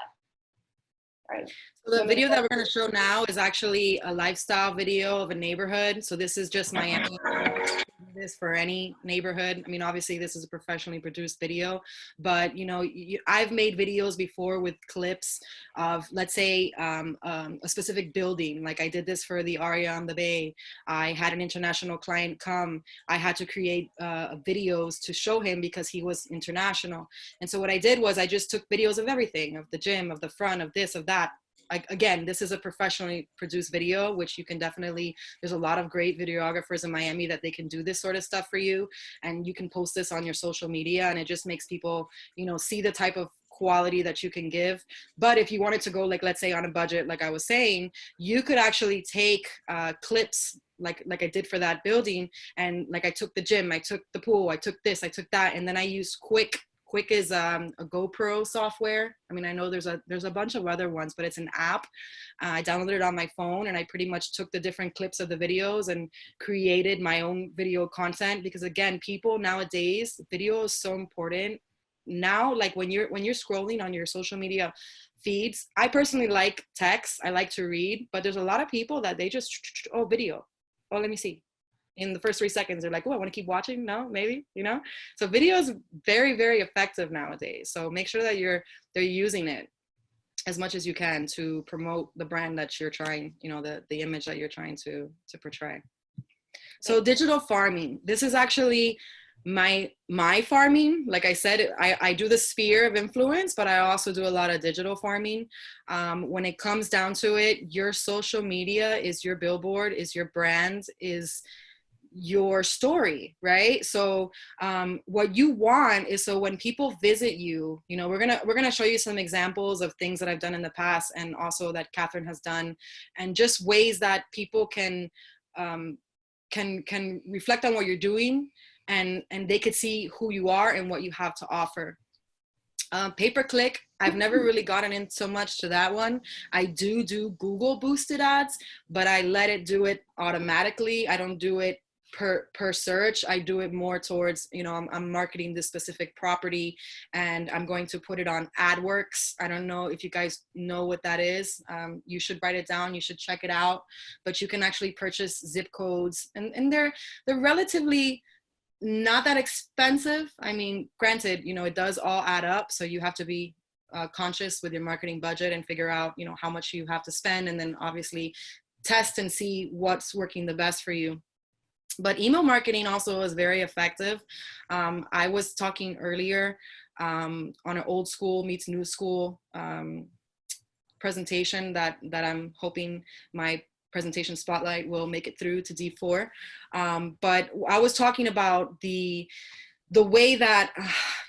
S3: Right.
S1: So the video that we're going to show now is actually a lifestyle video of a neighborhood. So this is just Miami. This for any neighborhood. I mean, obviously this is a professionally produced video, but you know, I've made videos before with clips of, let's say, a specific building. Like I did this for the Aria on the Bay. I had an international client come. I had to create videos to show him because he was international. And so what I did was I just took videos of everything, of the gym, of the front, of this, of that. Again, this is a professionally produced video, which you can definitely, there's a lot of great videographers in Miami that they can do this sort of stuff for you. And you can post this on your social media and it just makes people, you know, see the type of quality that you can give. But if you wanted to go, like, let's say on a budget, like I was saying, you could actually take clips like I did for that building. And like I took the gym, I took the pool, I took this, I took that. And then I used Quick. Quick is a GoPro software. I mean, I know there's a bunch of other ones, but it's an app. I downloaded it on my phone and I pretty much took the different clips of the videos and created my own video content. Because again, people nowadays, video is so important. Now, like when you're scrolling on your social media feeds, I personally like text. I like to read, but there's a lot of people that they just, oh, video. Oh, let me see. In the first 3 seconds, they're like, oh, I want to keep watching. No, maybe, you know? So video is very, very effective nowadays. So make sure that they're using it as much as you can to promote the brand that you're trying, you know, the image that you're trying to portray. So digital farming, this is actually my farming, like I said, I do the sphere of influence, but I also do a lot of digital farming. When it comes down to it, your social media is your billboard, is your brand, is your story, right? So what you want is, so when people visit you, you know, we're gonna show you some examples of things that I've done in the past, and also that Catherine has done, and just ways that people can reflect on what you're doing, and they could see who you are and what you have to offer. Pay-per-click, I've never really gotten in so much to that one. I do Google boosted ads, but I let it do it automatically. I don't do it per search. I do it more towards, you know, I'm marketing this specific property and I'm going to put it on AdWorks. I don't know if you guys know what that is. You should write it down. You should check it out. But you can actually purchase zip codes, and they're relatively not that expensive. I mean, granted, you know, it does all add up. So you have to be conscious with your marketing budget and figure out, you know, how much you have to spend, and then obviously test and see what's working the best for you. But email marketing also is very effective. I was talking earlier on an old school meets new school presentation that I'm hoping my presentation spotlight will make it through to D4. But I was talking about the way that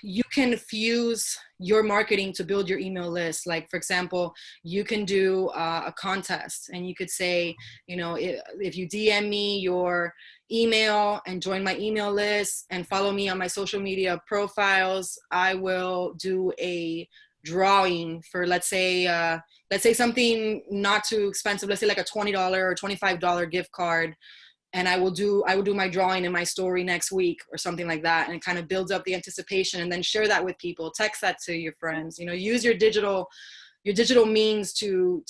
S1: you can fuse your marketing to build your email list. Like, for example, you can do a contest, and you could say, you know, if you DM me your email and join my email list and follow me on my social media profiles, I will do a drawing for, let's say something not too expensive, let's say like a $20 or $25 gift card, and I will do my drawing in my story next week or something like that, and it kind of builds up the anticipation, and then share that with people, text that to your friends, you know, use your digital means to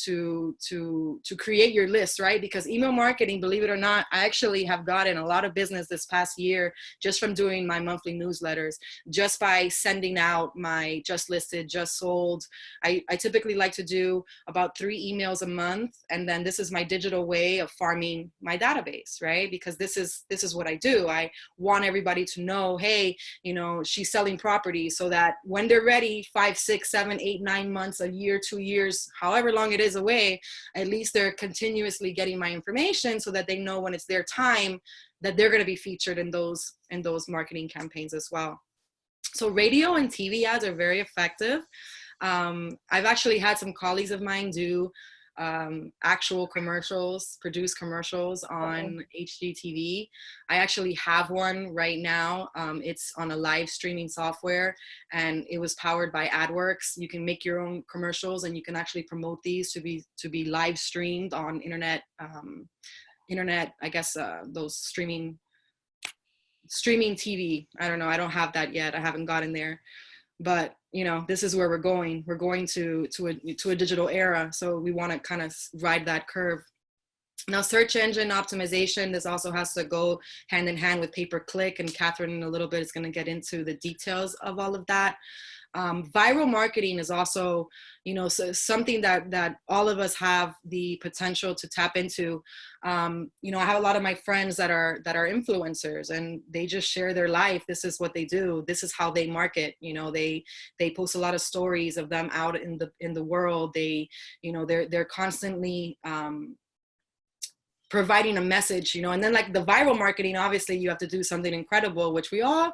S1: create your list, right? Because email marketing, believe it or not, I actually have gotten a lot of business this past year just from doing my monthly newsletters, just by sending out my just listed, just sold. I typically like to do about 3 emails a month, and then this is my digital way of farming my database, right? Because this is what I do. I want everybody to know, hey, you know, she's selling property, so that when they're ready, 5, 6, 7, 8, 9 months, a year, 2 years, however long it is away, at least they're continuously getting my information, so that they know when it's their time that they're going to be featured in those marketing campaigns as well. So radio and TV ads are very effective. I've actually had some colleagues of mine do actual commercials, produce commercials on HGTV. I actually have one right now. It's on a live streaming software, and it was powered by AdWorks. You can make your own commercials, and you can actually promote these to be live streamed on internet, I guess, those streaming TV. I don't know. I don't have that yet. I haven't gotten there. But, you know, this is where we're going. We're going to a digital era. So we want to kind of ride that curve. Now, search engine optimization, this also has to go hand in hand with pay-per-click. And Catherine in a little bit is going to get into the details of all of that. Viral marketing is also, you know, something that all of us have the potential to tap into. You know, I have a lot of my friends that are influencers, and they just share their life. This is what they do. This is how they market. You know, they post a lot of stories of them out in the world. They, you know, they're constantly providing a message, you know. And then, like, the viral marketing, obviously you have to do something incredible, which we all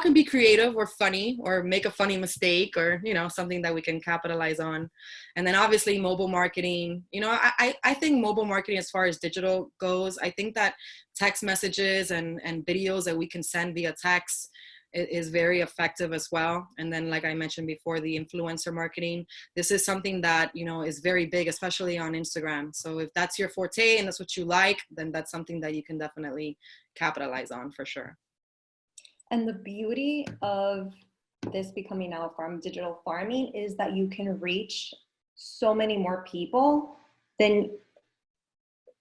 S1: can be creative or funny, or make a funny mistake, or, you know, something that we can capitalize on. And then obviously mobile marketing, you know, I think mobile marketing, as far as digital goes, I think that text messages and videos that we can send via text is very effective as well. And then, like I mentioned before, the influencer marketing, this is something that, you know, is very big, especially on Instagram. So if that's your forte and that's what you like, then that's something that you can definitely capitalize on for sure.
S3: And the beauty of this becoming now digital farming is that you can reach so many more people than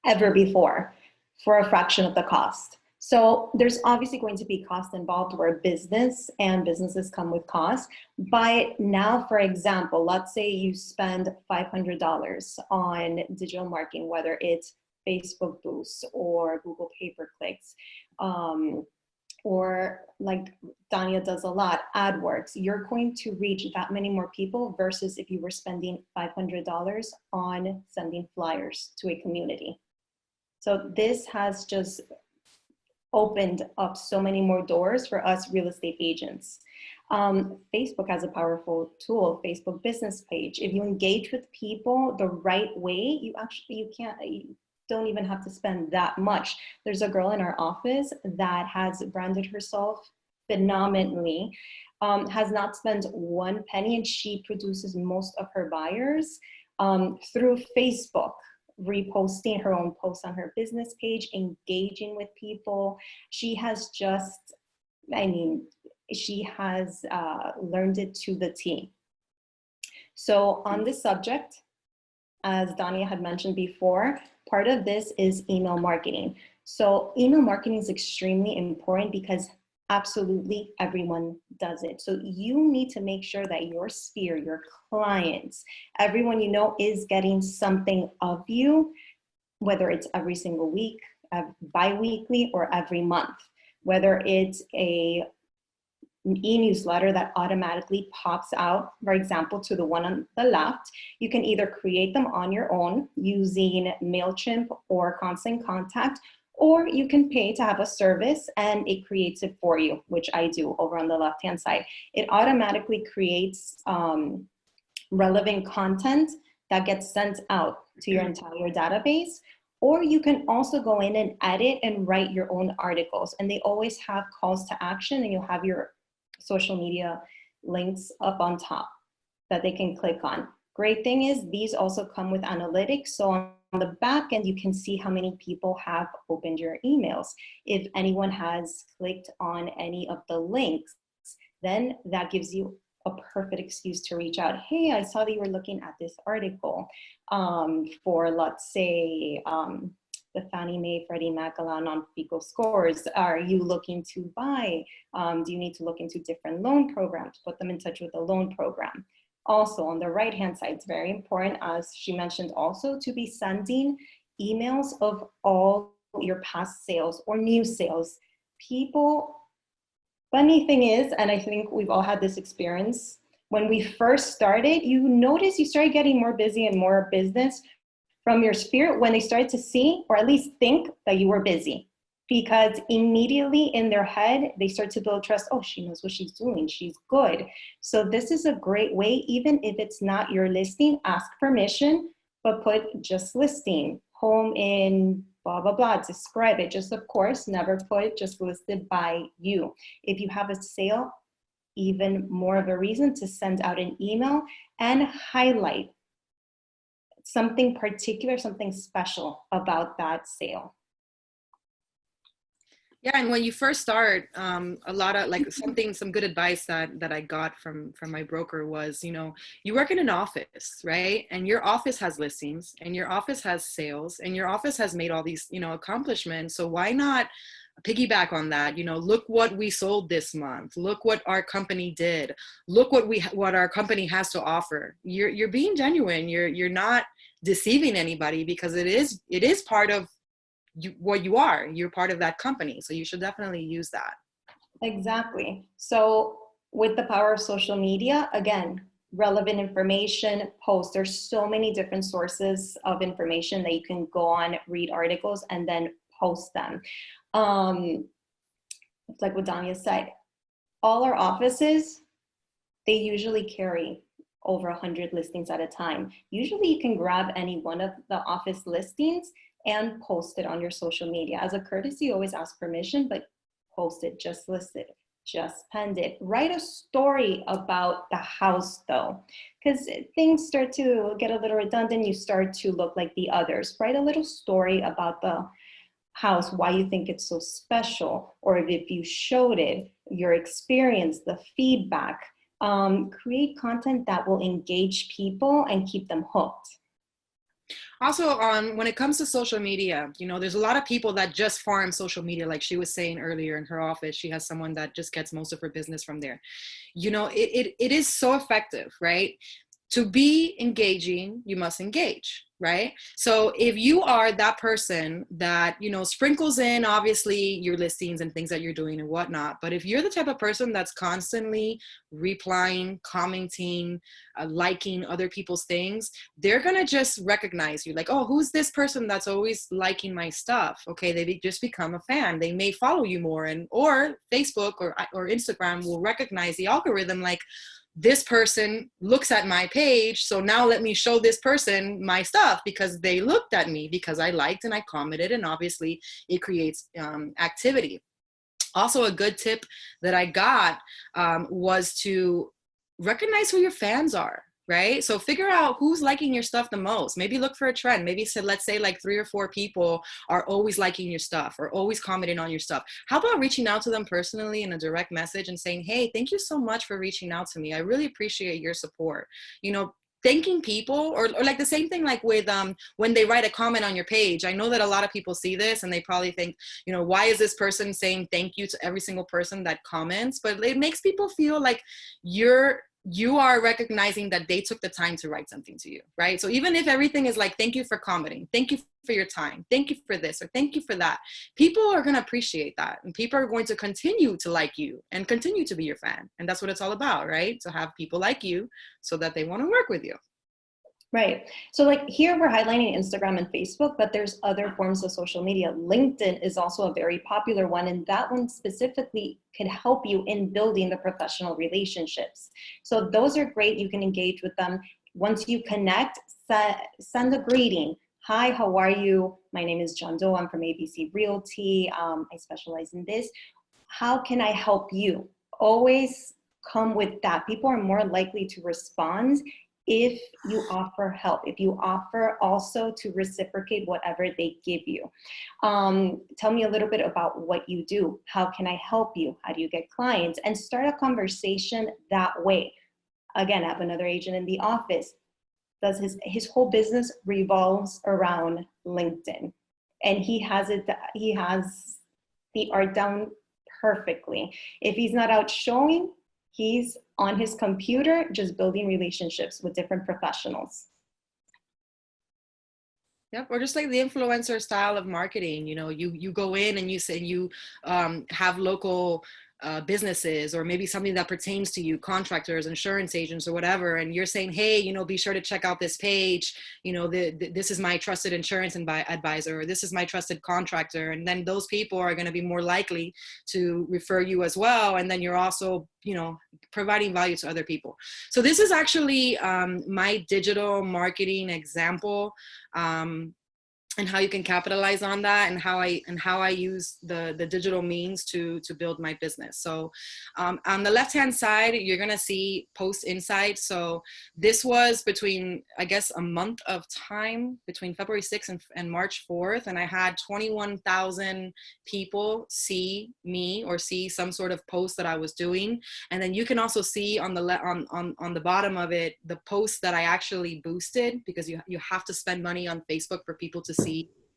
S3: ever before for a fraction of the cost. So there's obviously going to be cost involved. We're a business, and businesses come with costs. But now, for example, let's say you spend $500 on digital marketing, whether it's Facebook boosts or Google pay-per-clicks. or like Danya does a lot, AdWords, you're going to reach that many more people versus if you were spending $500 on sending flyers to a community. So this has just opened up so many more doors for us real estate agents. Facebook has a powerful tool, Facebook business page. If you engage with people the right way, you don't even have to spend that much. There's a girl in our office that has branded herself phenomenally, has not spent one penny, and she produces most of her buyers through Facebook, reposting her own posts on her business page, engaging with people. She has just, she has learned it to the T. So on this subject, as Danya had mentioned before, part of this is email marketing. So email marketing is extremely important because absolutely everyone does it. So you need to make sure that your sphere, your clients, everyone you know is getting something of you, whether it's every single week, bi-weekly, or every month. Whether it's an e-newsletter that automatically pops out, for example, to the one on the left, you can either create them on your own using MailChimp or Constant Contact, or you can pay to have a service and it creates it for you, which I do over on the left-hand side. It automatically creates relevant content that gets sent out to your entire database. Or you can also go in and edit and write your own articles. And they always have calls to action, and you'll have your social media links up on top that they can click on. Great thing is these also come with analytics. So on the back end, you can see how many people have opened your emails. If anyone has clicked on any of the links, then that gives you a perfect excuse to reach out. Hey, I saw that you were looking at this article for, let's say, the Fannie Mae Freddie Mac non-FICO scores. Are you looking to buy? Do you need to look into different loan programs? Put them in touch with the loan program. Also, on the right-hand side, it's very important, as she mentioned also, to be sending emails of all your past sales or new sales. People, funny thing is, and I think we've all had this experience, when we first started, you notice you started getting more busy and more business from your sphere when they started to see, or at least think, that you were busy. Because immediately in their head, they start to build trust. Oh, she knows what she's doing. She's good. So this is a great way, even if it's not your listing, ask permission, but put just listing, home in blah, blah, blah, describe it. Just, of course, never put just listed by you. If you have a sale, even more of a reason to send out an email and highlight something particular, something special about that sale.
S1: Yeah, and when you first start, a lot of some good advice that I got from my broker was, you work in an office, right? And your office has listings, and your office has sales, and your office has made all these, accomplishments. So why not piggyback on that? Look what we sold this month. Look what our company did. Look what our company has to offer. You're being genuine. You're not deceiving anybody, because it is part of what you are. You're part of that company, so you should definitely use that.
S3: Exactly. So with the power of social media, again, relevant information, posts. There's so many different sources of information that you can go on, read articles, and then post them. It's like what Danya said, all our offices, they usually carry over 100 listings at a time. Usually you can grab any one of the office listings and post it on your social media. As a courtesy, always ask permission, but post it, just list it, just penned it. Write a story about the house though, because things start to get a little redundant. You start to look like the others. Write a little story about the house, why you think it's so special, or if you showed it, your experience, the feedback. Create content that will engage people and keep them hooked.
S1: Also, when it comes to social media, there's a lot of people that just farm social media. Like she was saying earlier, in her office, she has someone that just gets most of her business from there. It is so effective, right? To be engaging, you must engage. right? So if you are that person that, you know, sprinkles in obviously your listings and things that you're doing and whatnot, but if you're the type of person that's constantly replying, commenting, liking other people's things, they're gonna just recognize you, like, oh, who's this person that's always liking my stuff? Okay, just become a fan. They may follow you more, and or Facebook or Instagram will recognize the algorithm, like, this person looks at my page, so now let me show this person my stuff because they looked at me, because I liked and I commented, and obviously it creates activity. Also, a good tip that I got was to recognize who your fans are, right? So figure out who's liking your stuff the most. Maybe look for a trend. Maybe let's say like 3 or 4 people are always liking your stuff or always commenting on your stuff. How about reaching out to them personally in a direct message and saying, hey, thank you so much for reaching out to me. I really appreciate your support. You know, thanking people, or like the same thing like with when they write a comment on your page. I know that a lot of people see this and they probably think, you know, why is this person saying thank you to every single person that comments? But it makes people feel like you are recognizing that they took the time to write something to you, right? So even if everything is like, thank you for commenting, thank you for your time, thank you for this, or thank you for that, people are going to appreciate that. And people are going to continue to like you and continue to be your fan. And that's what it's all about, right? To have people like you so that they want to work with you.
S3: Right. So like here we're highlighting Instagram and Facebook, but there's other forms of social media. LinkedIn is also a very popular one, and that one specifically can help you in building the professional relationships. So those are great. You can engage with them. Once you connect, send a greeting. Hi, how are you? My name is John Doe. I'm from ABC Realty. I specialize in this. How can I help you? Always come with that. People are more likely to respond if you offer help, if you offer also to reciprocate whatever they give you. Tell me a little bit about what you do. How can I help you? How do you get clients? And start a conversation that way. Again, I have another agent in the office. Does his whole business revolves around LinkedIn, and he has the art down perfectly. If he's not out showing, he's on his computer just building relationships with different professionals.
S1: Yep, or just like the influencer style of marketing, you know, you go in and you say you have local businesses, or maybe something that pertains to you, contractors, insurance agents, or whatever, and you're saying, hey, you know, be sure to check out this page, you know, this is my trusted insurance advisor, or this is my trusted contractor, and then those people are going to be more likely to refer you as well, and then you're also, you know, providing value to other people. So this is actually my digital marketing example, and how you can capitalize on that, and how I use the digital means to build my business. So on the left-hand side, you're gonna see Post Insight. So this was between, I guess, a month of time between February 6th and March 4th. And I had 21,000 people see me or see some sort of post that I was doing. And then you can also see on the bottom of it, the posts that I actually boosted, because you have to spend money on Facebook for people to see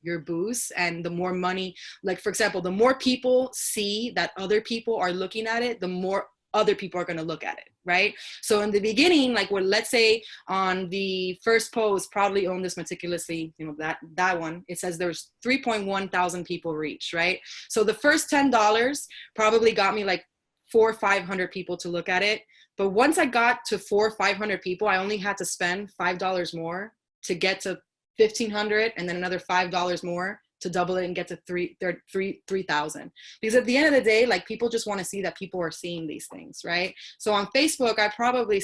S1: your boosts. And the more money, like for example, the more people see that other people are looking at it, the more other people are going to look at it, right? So in the beginning, like, well, let's say on the first post, probably own this meticulously, you know, that one, it says there's 3.1 thousand people reached, right? So the first $10 probably got me like 400 or 500 people to look at it. But once I got to 400 or 500 people, I only had to spend $5 more to get to 1,500, and then another $5 more to double it and get to 3,000. Because at the end of the day, like, people just want to see that people are seeing these things, right? So on Facebook, I probably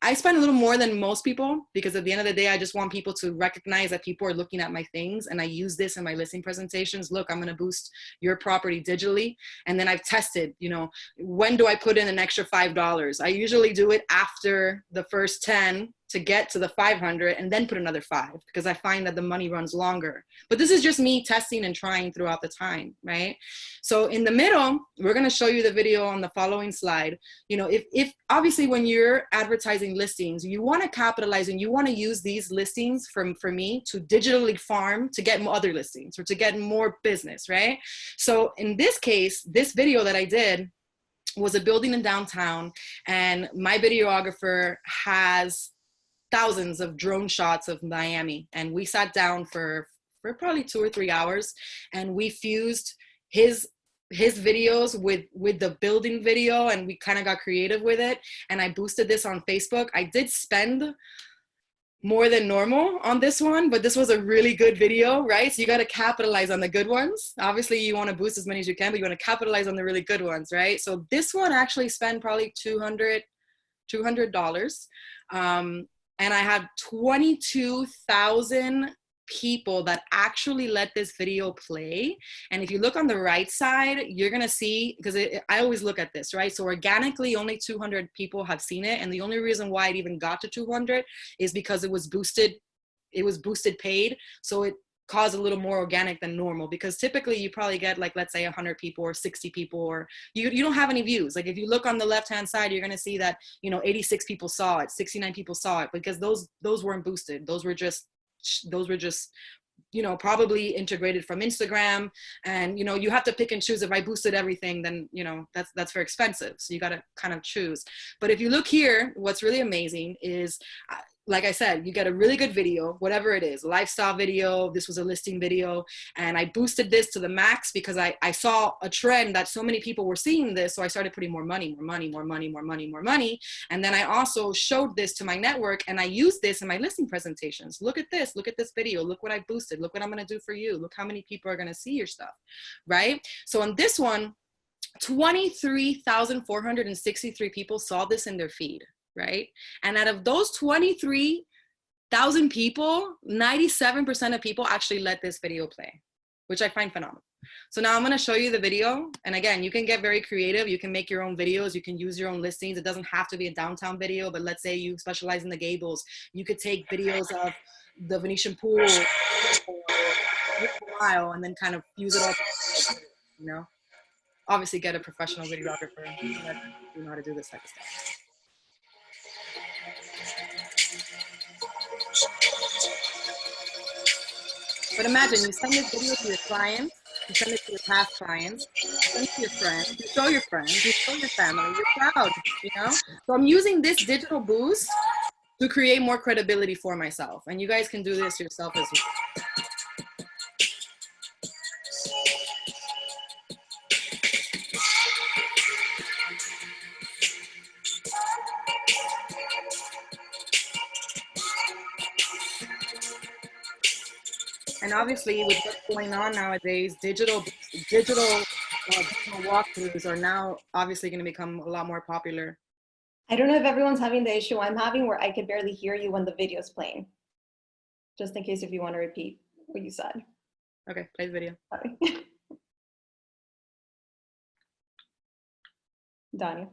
S1: I spend a little more than most people, because at the end of the day, I just want people to recognize that people are looking at my things. And I use this in my listing presentations. Look, I'm going to boost your property digitally. And then I've tested, you know, when do I put in an extra $5? I usually do it after the first 10 to get to the 500, and then put another 5, because I find that the money runs longer. But this is just me testing and trying throughout the time, right? So in the middle, we're going to show you the video on the following slide. You know, if obviously when you're advertising listings, you want to capitalize and you want to use these listings for me to digitally farm to get other listings or to get more business, right? So in this case, this video that I did was a building in downtown, and my videographer has thousands of drone shots of Miami. And we sat down for probably 2 or 3 hours, and we fused his videos with the building video, and we kind of got creative with it. And I boosted this on Facebook. I did spend more than normal on this one, but this was a really good video, right? So you got to capitalize on the good ones. Obviously you want to boost as many as you can, but you want to capitalize on the really good ones, right? So this one actually spent probably $200. And I had 22,000 people that actually let this video play. And if you look on the right side, you're gonna see, because I always look at this, right? So organically only 200 people have seen it, and the only reason why it even got to 200 is because it was boosted paid, so it caused a little more organic than normal, because typically you probably get, like, let's say 100 people or 60 people, or you don't have any views. Like if you look on the left hand side, you're going to see that 86 people saw it, 69 people saw it, because those weren't boosted. Those were just probably integrated from Instagram. And you have to pick and choose. If I boosted everything, then that's very expensive, so you got to kind of choose. But if you look here, what's really amazing is, like I said, you get a really good video, whatever it is, lifestyle video. This was a listing video, and I boosted this to the max because I saw a trend that so many people were seeing this. So I started putting more money. And then I also showed this to my network, and I used this in my listing presentations. Look at this video. Look what I boosted. Look what I'm going to do for you. Look how many people are going to see your stuff, right? So on this one, 23,463 people saw this in their feed. Right? And out of those 23,000 people, 97% of people actually let this video play, which I find phenomenal. So now I'm going to show you the video. And again, you can get very creative. You can make your own videos. You can use your own listings. It doesn't have to be a downtown video, but let's say you specialize in the Gables. You could take videos of the Venetian pool and then kind of use it all, obviously get a professional videographer that know how to do this type of stuff. But imagine you send this video to your clients, you send it to your past clients, you send it to your friends, you show your friends, you show your family, you're proud, So I'm using this digital boost to create more credibility for myself. And you guys can do this yourself as well. And obviously, with what's going on nowadays, digital walkthroughs are now obviously going to become a lot more popular.
S3: I don't know if everyone's having the issue I'm having, where I could barely hear you when the video's playing. Just in case if you want to repeat what you said.
S1: Okay, play the video.
S3: Sorry. Danya.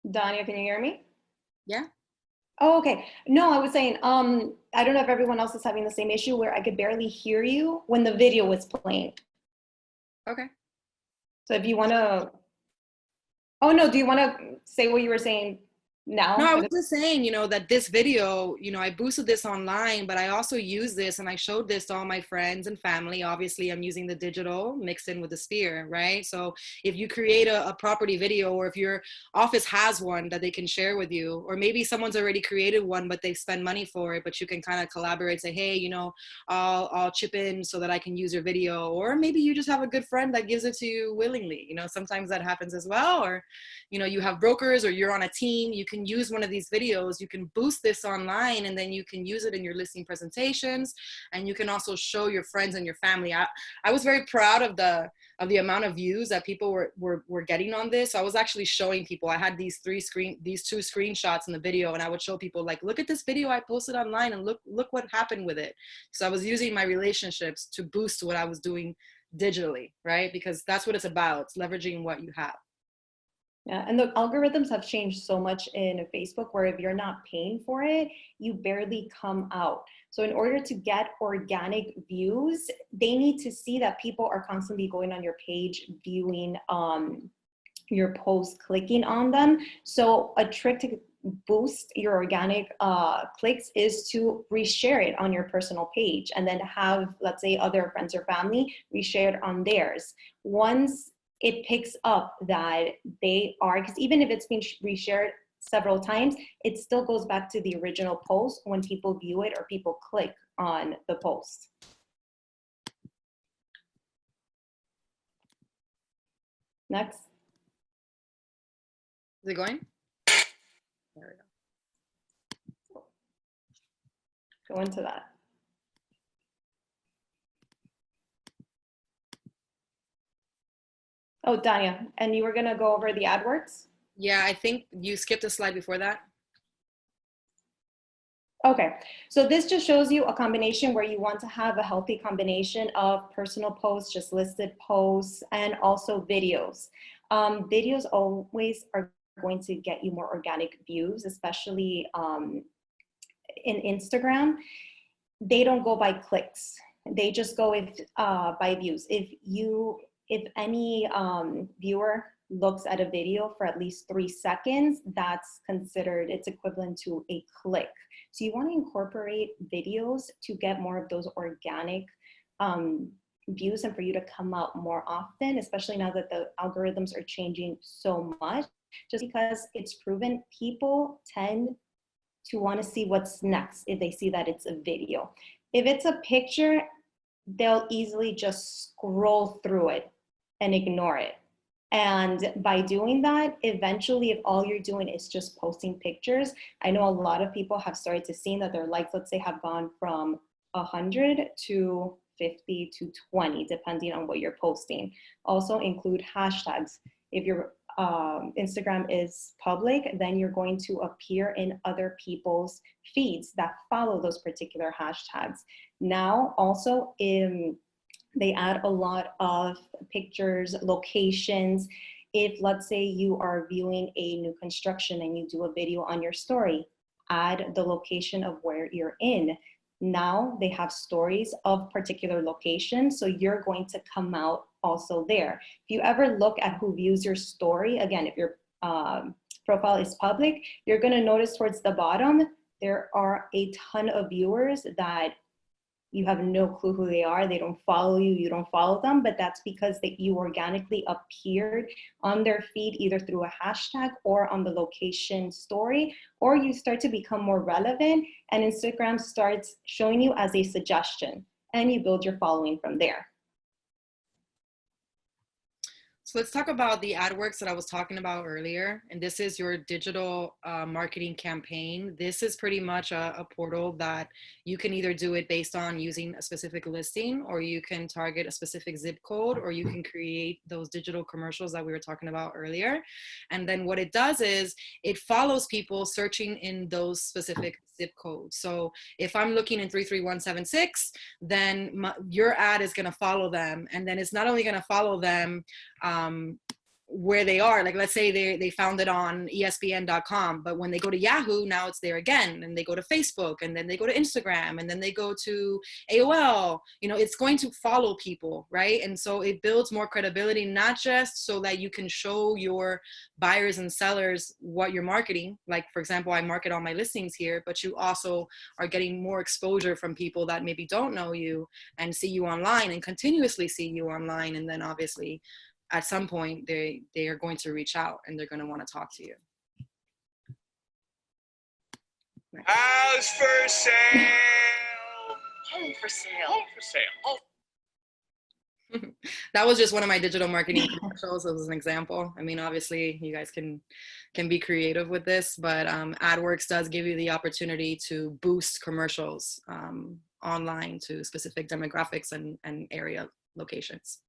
S3: Danya, can you hear me?
S1: Yeah.
S3: Oh, okay. No, I was saying, I don't know if everyone else is having the same issue where I could barely hear you when the video was playing.
S1: Okay.
S3: So if you want to, oh no, do you want to say what you were saying now?
S1: No, I was just saying, that this video, I boosted this online, but I also used this and I showed this to all my friends and family. Obviously, I'm using the digital mixed in with the sphere, right? So if you create a property video, or if your office has one that they can share with you, or maybe someone's already created one, but they spend money for it, but you can kind of collaborate, say, hey, I'll chip in so that I can use your video. Or maybe you just have a good friend that gives it to you willingly. Sometimes that happens as well. Or, you have brokers, or you're on a team, you can use one of these videos, you can boost this online, and then you can use it in your listing presentations, and you can also show your friends and your family. I was very proud of the amount of views that people were getting on this. So I was actually showing people. I had these two screenshots in the video, and I would show people, like, look at this video I posted online, and look what happened with it. So I was using my relationships to boost what I was doing digitally, right? Because that's what it's about. It's leveraging what you have.
S3: Yeah, and the algorithms have changed so much in Facebook, where if you're not paying for it, you barely come out. So in order to get organic views, they need to see that people are constantly going on your page, viewing your posts, clicking on them. So a trick to boost your organic clicks is to reshare it on your personal page, and then have, let's say, other friends or family reshare it on theirs. Once it picks up that they are, because even if it's been reshared several times, it still goes back to the original post when people view it or people click on the post. Next.
S1: Is it going? There we go.
S3: Go into that. Oh, Danya, and you were gonna go over the AdWords?
S1: Yeah, I think you skipped a slide before that.
S3: Okay, so this just shows you a combination where you want to have a healthy combination of personal posts, just listed posts, and also videos. Videos always are going to get you more organic views, especially in Instagram. They don't go by clicks. They just go by views. If any viewer looks at a video for at least 3 seconds, that's considered, it's equivalent to a click. So you want to incorporate videos to get more of those organic views and for you to come out more often, especially now that the algorithms are changing so much, just because it's proven people tend to want to see what's next if they see that it's a video. If it's a picture, they'll easily just scroll through it and ignore it. And by doing that, eventually, if all you're doing is just posting pictures, I know a lot of people have started to see that their likes, let's say, have gone from 100 to 50 to 20, depending on what you're posting. Also include hashtags. If your Instagram is public, then you're going to appear in other people's feeds that follow those particular hashtags. Now, also, they add a lot of pictures, locations. If, let's say, you are viewing a new construction and you do a video on your story, add the location of where you're in. Now they have stories of particular locations, so you're going to come out also there. If you ever look at who views your story, again, if your profile is public, you're going to notice towards the bottom, there are a ton of viewers that you have no clue who they are. They don't follow you, you don't follow them, but that's because you organically appeared on their feed either through a hashtag or on the location story, or you start to become more relevant and Instagram starts showing you as a suggestion and you build your following from there.
S1: So let's talk about the AdWorks that I was talking about earlier. And this is your digital marketing campaign. This is pretty much a portal that you can either do it based on using a specific listing, or you can target a specific zip code, or you can create those digital commercials that we were talking about earlier. And then what it does is it follows people searching in those specific zip codes. So if I'm looking in 33176, then your ad is going to follow them. And then it's not only going to follow them where they are, like let's say they found it on ESPN.com, but when they go to Yahoo, now it's there again, and they go to Facebook, and then they go to Instagram, and then they go to AOL, you know, it's going to follow people, right? And so it builds more credibility, not just so that you can show your buyers and sellers what you're marketing. Like, for example, I market all my listings here, but you also are getting more exposure from people that maybe don't know you and see you online and continuously see you online. And then obviously at some point they are going to reach out and they're going to want to talk to you.
S6: House for sale. Home for sale. Home for sale. Oh.
S1: That was just one of my digital marketing commercials as an example. I mean, obviously you guys can be creative with this, but AdWorks does give you the opportunity to boost commercials online to specific demographics and area locations.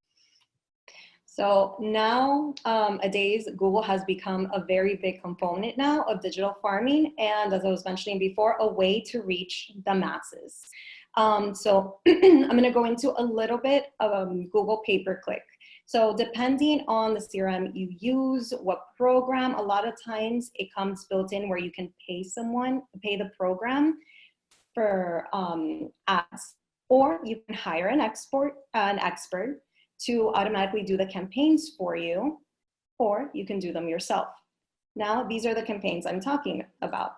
S3: So nowadays, Google has become a very big component now of digital farming. And as I was mentioning before, a way to reach the masses. So I'm going to go into a little bit of Google pay-per-click. So depending on the CRM you use, what program, a lot of times it comes built in where you can pay the program for ads, or you can hire an expert to automatically do the campaigns for you, or you can do them yourself. Now, these are the campaigns I'm talking about.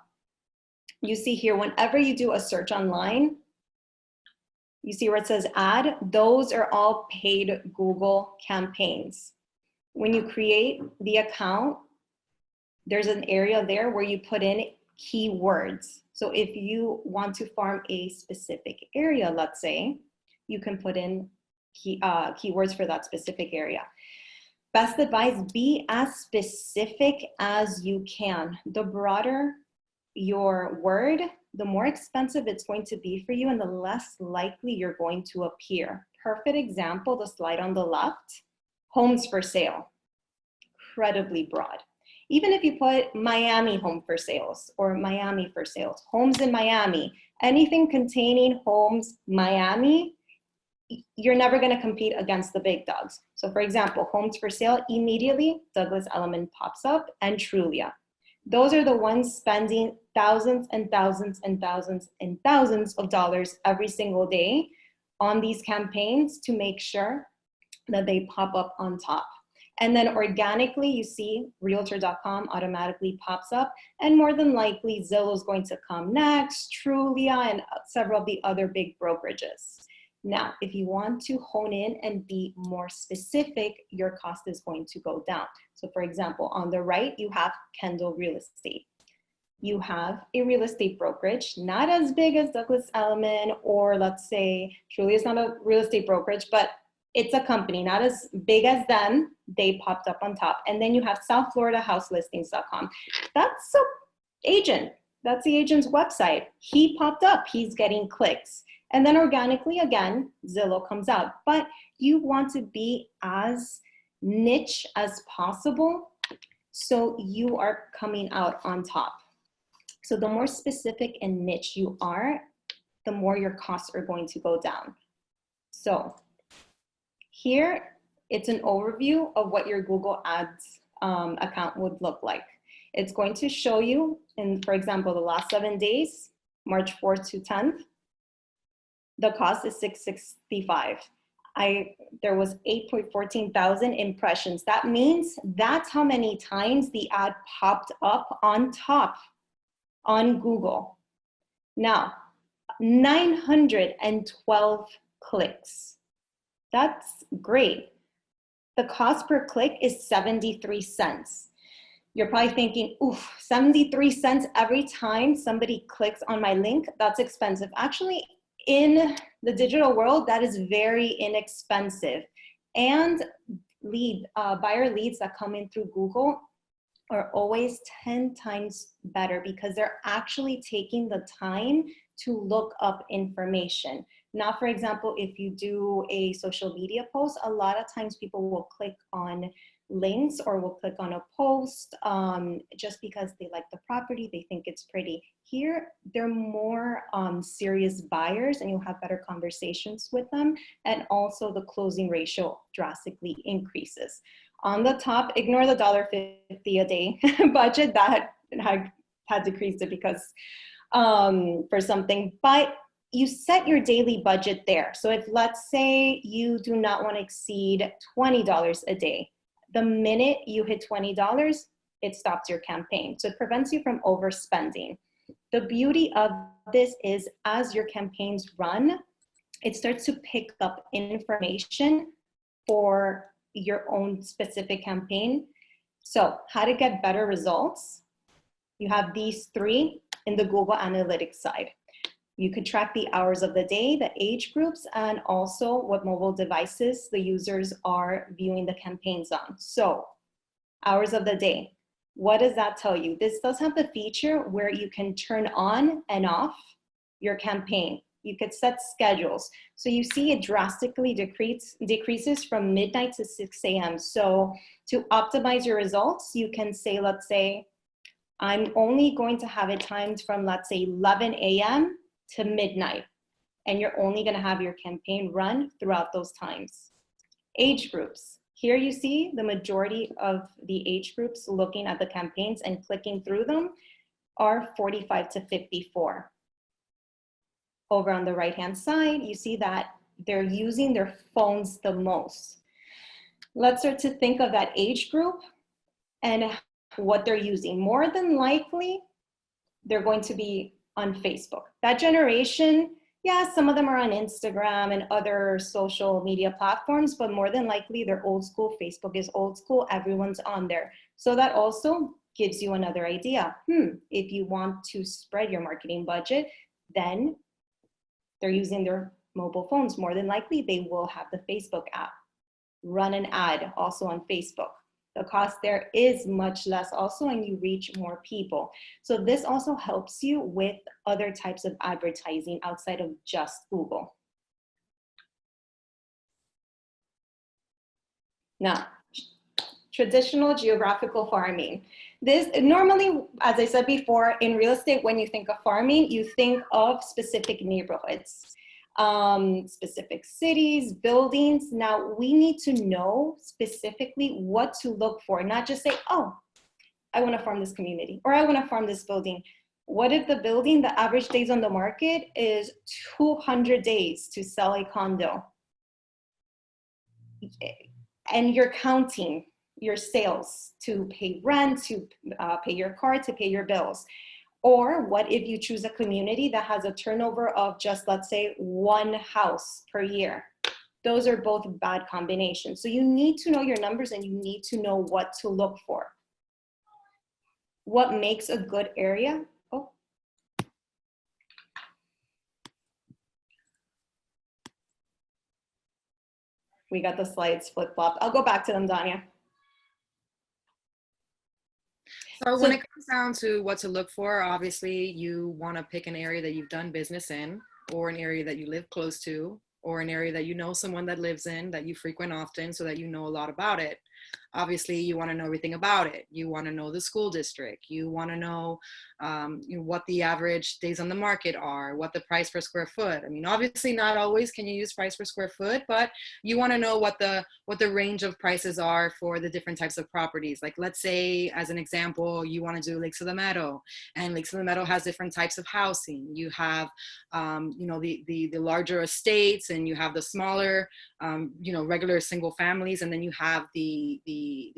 S3: You see here, whenever you do a search online, you see where it says ad, those are all paid Google campaigns. When you create the account, there's an area there where you put in keywords. So if you want to farm a specific area, let's say, you can put in keywords for that specific area. Best advice, be as specific as you can. The broader your word, the more expensive it's going to be for you and the less likely you're going to appear. Perfect example, the slide on the left, homes for sale, incredibly broad. Even if you put Miami home for sales or Miami for sales, homes in Miami, anything containing homes Miami, you're never going to compete against the big dogs. So for example, homes for sale, immediately Douglas Elliman pops up and Trulia. Those are the ones spending thousands and thousands and thousands and thousands of dollars every single day on these campaigns to make sure that they pop up on top. And then organically, you see Realtor.com automatically pops up, and more than likely Zillow is going to come next, Trulia, and several of the other big brokerages. Now, if you want to hone in and be more specific, your cost is going to go down. So for example, on the right, you have Kendall Real Estate. You have a real estate brokerage, not as big as Douglas Elliman, or let's say Trulia is not a real estate brokerage, but it's a company, not as big as them. They popped up on top. And then you have South Florida Houselistings.com. That's an agent. That's the agent's website. He popped up. He's getting clicks. And then organically, again, Zillow comes out. But you want to be as niche as possible so you are coming out on top. So the more specific and niche you are, the more your costs are going to go down. So here, it's an overview of what your Google Ads account would look like. It's going to show you, in, for example, the last 7 days, March 4th to 10th, the cost is $665. There was 8.14 thousand impressions. That means that's how many times the ad popped up on top on Google. Now, 912 clicks. That's great. The cost per click is 73 cents. You're probably thinking, oof, 73 cents every time somebody clicks on my link, that's expensive. Actually, in the digital world, that is very inexpensive. And buyer leads that come in through Google are always 10 times better because they're actually taking the time to look up information. Now, for example, if you do a social media post, a lot of times people will click on links or will click on a post just because they like the property, they think it's pretty. Here, they're more serious buyers and you'll have better conversations with them. And also the closing ratio drastically increases. On the top, ignore the $1.50 a day budget that had decreased it because for something, but you set your daily budget there. So if let's say you do not want to exceed $20 a day, the minute you hit $20, it stops your campaign. So it prevents you from overspending. The beauty of this is as your campaigns run, it starts to pick up information for your own specific campaign. So how to get better results? You have these three in the Google Analytics side. You could track the hours of the day, the age groups, and also what mobile devices the users are viewing the campaigns on. So, hours of the day. What does that tell you? This does have the feature where you can turn on and off your campaign. You could set schedules. So you see it drastically decreases from midnight to 6 a.m. So to optimize your results, you can say, let's say, I'm only going to have it timed from, let's say, 11 a.m. to midnight, and you're only going to have your campaign run throughout those times. Age groups. Here you see the majority of the age groups looking at the campaigns and clicking through them are 45 to 54. Over on the right-hand side, you see that they're using their phones the most. Let's start to think of that age group and what they're using. More than likely, they're going to be on Facebook. That generation Yeah, some of them are on Instagram and other social media platforms, but more than likely they're old school. Facebook is old school. Everyone's on there. So that also gives you another idea. If you want to spread your marketing budget, then they're using their mobile phones. More than likely, they will have the Facebook app. Run an ad also on Facebook. The cost there is much less also, and you reach more people. So this also helps you with other types of advertising outside of just Google. Now, traditional geographical farming. This normally, as I said before, in real estate, when you think of farming, you think of specific neighborhoods, specific cities, buildings. Now we need to know specifically what to look for, not just say, oh, I want to farm this community or I want to farm this building. What if the building, the average days on the market is 200 days to sell a condo? And you're counting your sales to pay rent, to pay your car, to pay your bills. Or what if you choose a community that has a turnover of just, let's say, one house per year? Those are both bad combinations. So you need to know your numbers and you need to know what to look for. What makes a good area? Oh. We got the slides flip-flopped. I'll go back to them, Danya.
S1: So when it comes down to what to look for, obviously you want to pick an area that you've done business in, or an area that you live close to, or an area that you know someone that lives in, that you frequent often, so that you know a lot about it. Obviously, you want to know everything about it. You want to know the school district. You want to know, what the average days on the market are, what the price per square foot. I mean, obviously, not always can you use price per square foot, but you want to know what the range of prices are for the different types of properties. Like, let's say, as an example, you want to do Lakes of the Meadow, and Lakes of the Meadow has different types of housing. You have, the larger estates, and you have the smaller, regular single families, and then you have the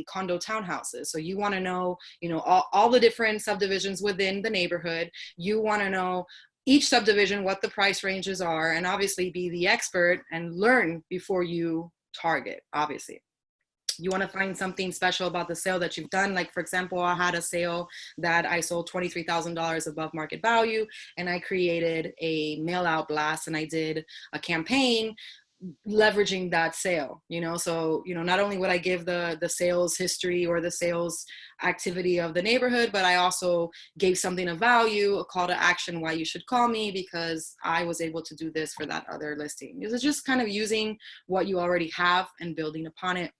S1: condo townhouses. So you want to know, all the different subdivisions within the neighborhood. You want to know each subdivision, what the price ranges are, and obviously be the expert and learn before you target, obviously. You want to find something special about the sale that you've done. Like, for example, I had a sale that I sold $23,000 above market value, and I created a mail out blast, and I did a campaign leveraging that sale, so not only would I give the sales history or the sales activity of the neighborhood, but I also gave something of value, a call to action, why you should call me because I was able to do this for that other listing. It's just kind of using what you already have and building upon it.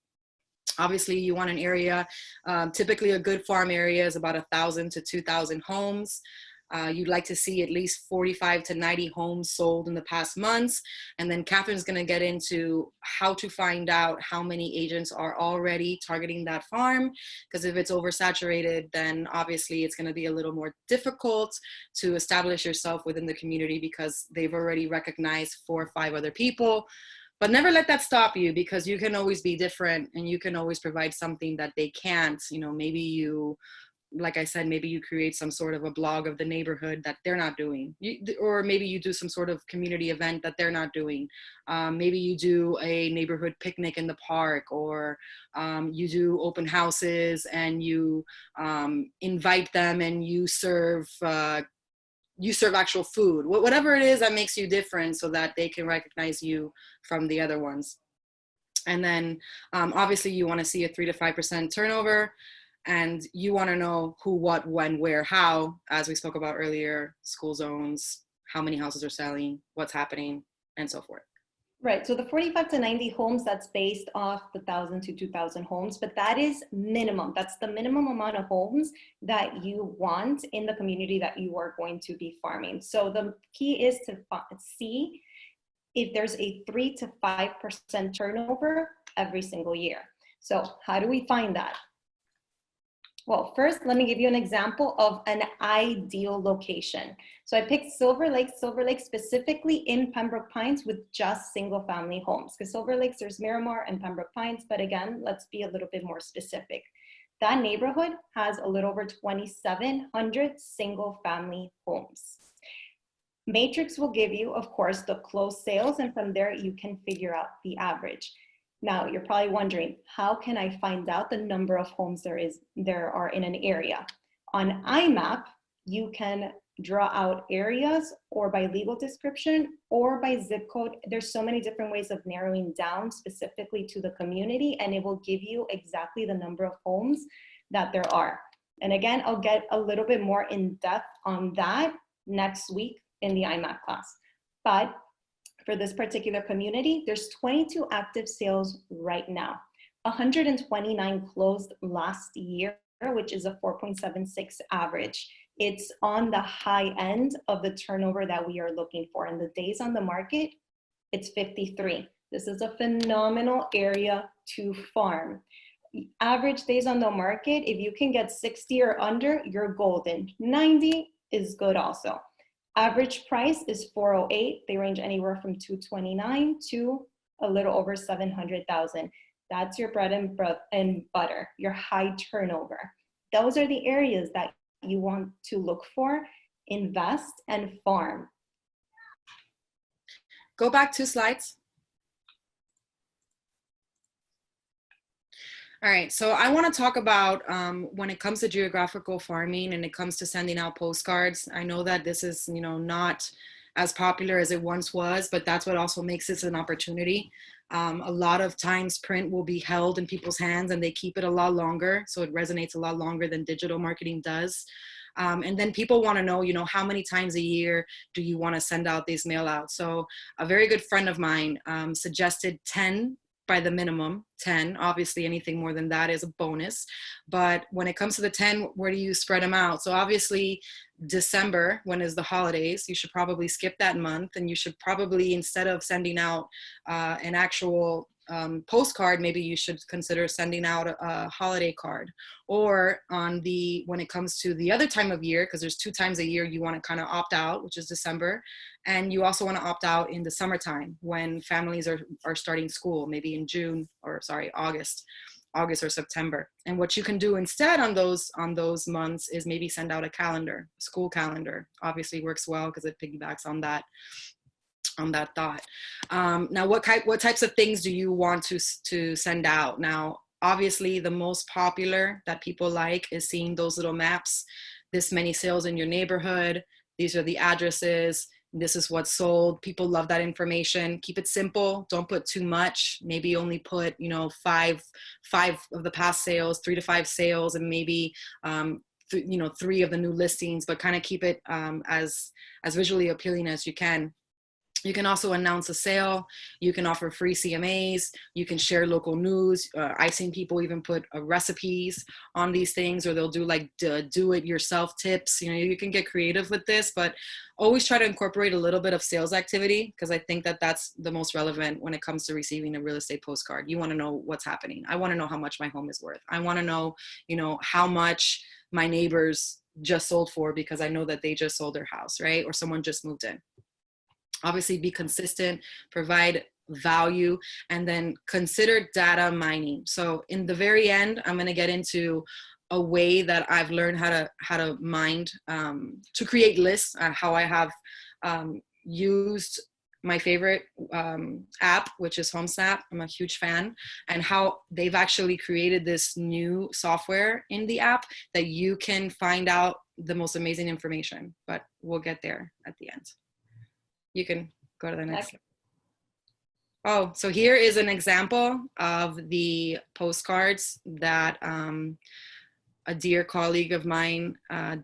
S1: Obviously, you want an area, typically a good farm area is about 1,000 to 2,000 homes. You'd like to see at least 45 to 90 homes sold in the past months. And then Catherine's going to get into how to find out how many agents are already targeting that farm. Because if it's oversaturated, then obviously it's going to be a little more difficult to establish yourself within the community because they've already recognized 4 or 5 other people. But never let that stop you, because you can always be different and you can always provide something that they can't. Maybe you, like I said, maybe you create some sort of a blog of the neighborhood that they're not doing, or maybe you do some sort of community event that they're not doing. Maybe you do a neighborhood picnic in the park, or you do open houses and you invite them and you serve actual food, whatever it is that makes you different so that they can recognize you from the other ones. And then obviously you want to see a 3 to 5% turnover. And you want to know who, what, when, where, how, as we spoke about earlier, school zones, how many houses are selling, what's happening, and so forth.
S3: Right, so the 45 to 90 homes, that's based off the 1,000 to 2,000 homes, but that is minimum. That's the minimum amount of homes that you want in the community that you are going to be farming. So the key is to see if there's a 3 to 5% turnover every single year. So how do we find that? Well, first, let me give you an example of an ideal location. So I picked Silver Lake specifically in Pembroke Pines with just single family homes. Because Silver Lakes, there's Miramar and Pembroke Pines, but again, let's be a little bit more specific. That neighborhood has a little over 2,700 single family homes. Matrix will give you, of course, the closed sales, and from there you can figure out the average. Now, you're probably wondering, how can I find out the number of homes there are in an area? On IMAP, you can draw out areas or by legal description or by zip code. There's so many different ways of narrowing down specifically to the community, and it will give you exactly the number of homes that there are. And again, I'll get a little bit more in depth on that next week in the IMAP class. But for this particular community, there's 22 active sales right now. 129 closed last year, which is a 4.76 average. It's on the high end of the turnover that we are looking for. And the days on the market, it's 53. This is a phenomenal area to farm. Average days on the market, if you can get 60 or under, you're golden. 90 is good also. Average price is 408. They range anywhere from 229 to a little over 700,000. That's your bread and butter, your high turnover. Those are the areas that you want to look for, invest, and farm.
S1: Go back 2 slides. All right, so I want to talk about when it comes to geographical farming and it comes to sending out postcards. I know that this is, not as popular as it once was, but that's what also makes this an opportunity. A lot of times print will be held in people's hands and they keep it a lot longer, so it resonates a lot longer than digital marketing does. And then people want to know, how many times a year do you want to send out these mail outs? So a very good friend of mine suggested 10 by the minimum, 10. Obviously anything more than that is a bonus. But when it comes to the 10, where do you spread them out? So obviously December, when is the holidays, you should probably skip that month, and you should probably, instead of sending out an actual postcard, maybe you should consider sending out a holiday card. Or when it comes to the other time of year, because there's 2 times a year you want to kind of opt out, which is December, and you also want to opt out in the summertime when families are starting school, maybe in August or September. And what you can do instead on those months is maybe send out a calendar, school calendar. Obviously works well because it piggybacks on that thought. Now, what types of things do you want to send out? Now, obviously, the most popular that people like is seeing those little maps. This many sales in your neighborhood. These are the addresses. This is what's sold. People love that information. Keep it simple. Don't put too much. Maybe only put, 5 of the past sales, 3 to 5 sales, and maybe 3 of the new listings. But kind of keep it as visually appealing as you can. You can also announce a sale. You can offer free CMAs. You can share local news. I've seen people even put recipes on these things, or they'll do like do-it-yourself tips. You can get creative with this, but always try to incorporate a little bit of sales activity, because I think that that's the most relevant when it comes to receiving a real estate postcard. You want to know what's happening. I want to know how much my home is worth. I want to know, how much my neighbors just sold for, because I know that they just sold their house, right? Or someone just moved in. Obviously, be consistent, provide value, and then consider data mining. So in the very end, I'm going to get into a way that I've learned how to mine to create lists, how I have used my favorite app, which is HomeSnap. I'm a huge fan, and how they've actually created this new software in the app that you can find out the most amazing information, but we'll get there at the end. You can go to the next. Oh, so here is an example of the postcards that a dear colleague of mine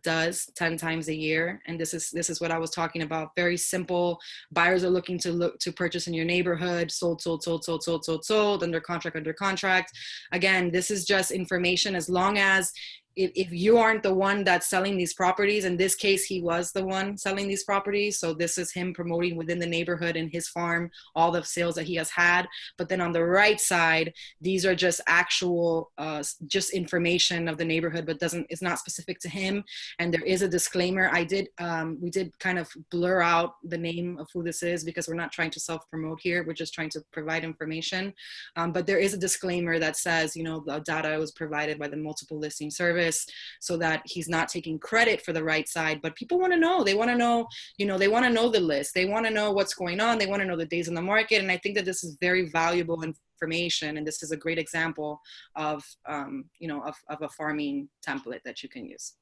S1: does 10 times a year. And this is what I was talking about. Very simple. Buyers are looking to purchase in your neighborhood. Sold, under contract. Again, this is just information. As long as if you aren't the one that's selling these properties, in this case, he was the one selling these properties. So this is him promoting within the neighborhood and his farm, all the sales that he has had. But then on the right side, these are just actual, just information of the neighborhood, but it's not specific to him. And there is a disclaimer. We did kind of blur out the name of who this is, because we're not trying to self-promote here. We're just trying to provide information. But there is a disclaimer that says, the data was provided by the multiple listing service. service so that he's not taking credit for the right side. But people want to know. They want to know, they want to know the list. They want to know what's going on. They want to know the days in the market. And I think that this is very valuable information. And this is a great example of, of a farming template that you can use.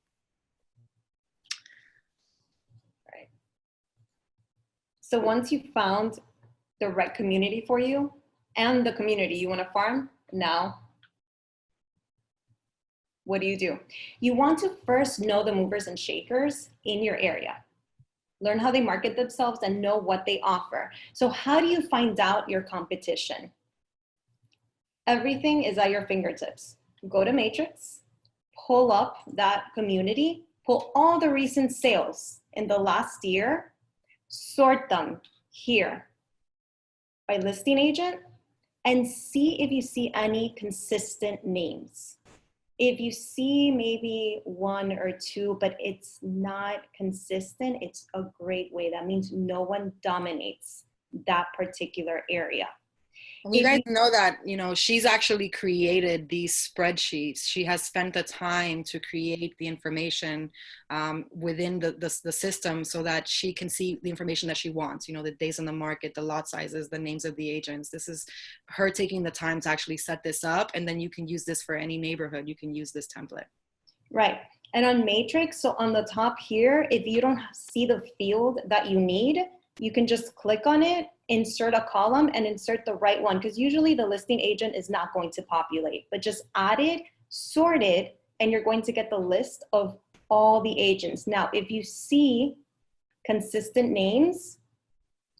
S3: Right. So once you found the right community for you and the community you want to farm, now what do? You want to first know the movers and shakers in your area. Learn how they market themselves and know what they offer. So how do you find out your competition? Everything is at your fingertips. Go to Matrix, pull up that community, pull all the recent sales in the last year, sort them here by listing agent, and see if you see any consistent names. If you see maybe one or two, but it's not consistent, it's a great way. That means no one dominates that particular area.
S1: And you guys know that, she's actually created these spreadsheets. She has spent the time to create the information within the system so that she can see the information that she wants, the days on the market, the lot sizes, the names of the agents. This is her taking the time to actually set this up. And then you can use this for any neighborhood. You can use this template.
S3: Right. And on Matrix, so on the top here, if you don't see the field that you need, you can just click on it, insert a column, and insert the right one, because usually the listing agent is not going to populate, but just add it, sort it, and you're going to get the list of all the agents. Now, if you see consistent names,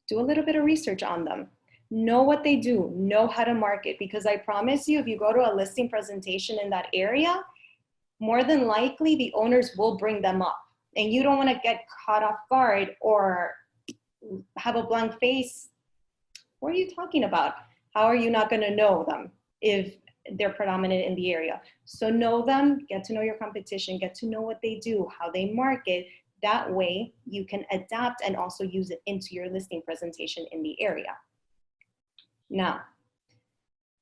S3: do a little bit of research on them. Know what they do, know how to market, because I promise you, if you go to a listing presentation in that area, more than likely the owners will bring them up, and you don't want to get caught off guard or have a blank face. What are you talking about? How are you not going to know them if they're predominant in the area? So know them, get to know your competition, get to know what they do, how they market. That way you can adapt and also use it into your listing presentation in the area. Now,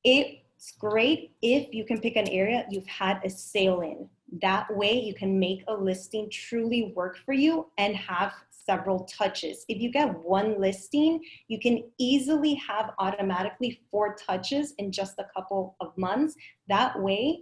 S3: it's great if you can pick an area you've had a sale in. That way you can make a listing truly work for you and have several touches. If you get one listing, you can easily have automatically 4 touches in just a couple of months. That way,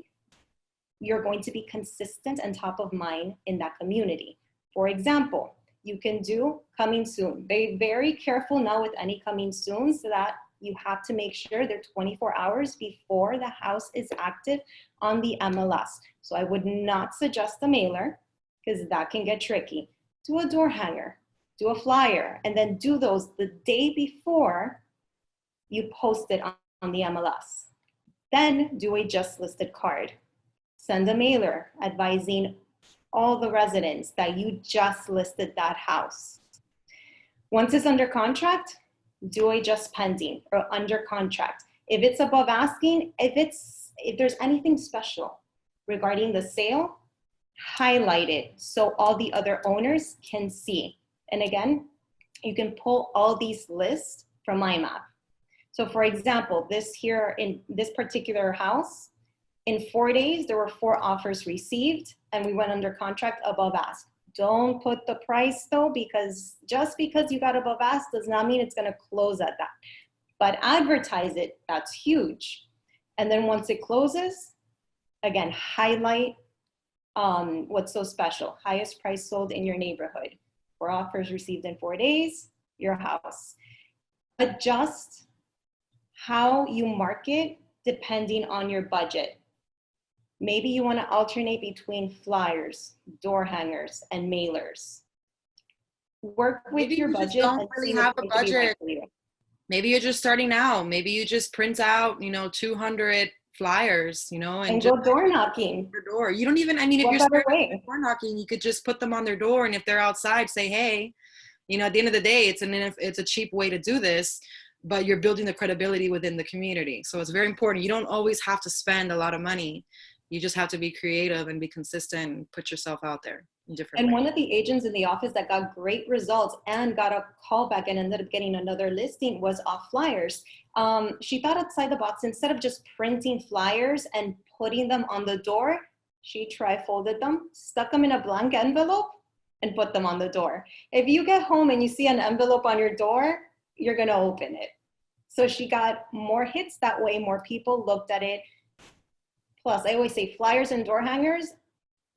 S3: you're going to be consistent and top of mind in that community. For example, you can do coming soon. Be very careful now with any coming soon, so that you have to make sure they're 24 hours before the house is active on the MLS. So I would not suggest a mailer, because that can get tricky. Do a door hanger, do a flyer, and then do those the day before you post it on the MLS. Then do a just listed card. Send a mailer advising all the residents that you just listed that house. Once it's under contract, do a just pending or under contract. If it's above asking, if there's anything special regarding the sale, highlight it so all the other owners can see. And again, you can pull all these lists from MyMap. So for example, this here in this particular house, in 4 days, there were 4 offers received and we went under contract above ask. Don't put the price though, because just because you got above ask does not mean it's gonna close at that. But advertise it, that's huge. And then once it closes, again, highlight what's so special. Highest price sold in your neighborhood. 4 offers received in 4 days, your house. Adjust how you market depending on your budget. Maybe you want to alternate between flyers, door hangers, and mailers. Work with
S1: Maybe
S3: your
S1: you just
S3: budget.
S1: don't
S3: and
S1: really
S3: see what's
S1: have a
S3: going to be right
S1: budget.
S3: for you.
S1: Maybe you're just starting out. Maybe you just print out, 200 flyers,
S3: And
S1: just
S3: go door knocking.
S1: their door. You don't even, if
S3: What
S1: you're
S3: better
S1: starting
S3: way?
S1: door knocking, you could just put them on their door. And if they're outside, say, hey, at the end of the day, it's a cheap way to do this, but you're building the credibility within the community. So it's very important. You don't always have to spend a lot of money. You just have to be creative and be consistent and put yourself out there in different
S3: And
S1: ways.
S3: one of the agents in the office that got great results and got a call back and ended up getting another listing was off flyers. She thought outside the box. Instead of just printing flyers and putting them on the door, She tri-folded them, stuck them in a blank envelope, and put them on the door. If you get home and you see an envelope on your door, you're gonna open it. So she got more hits that way, more people looked at it. Plus, I always say flyers and door hangers,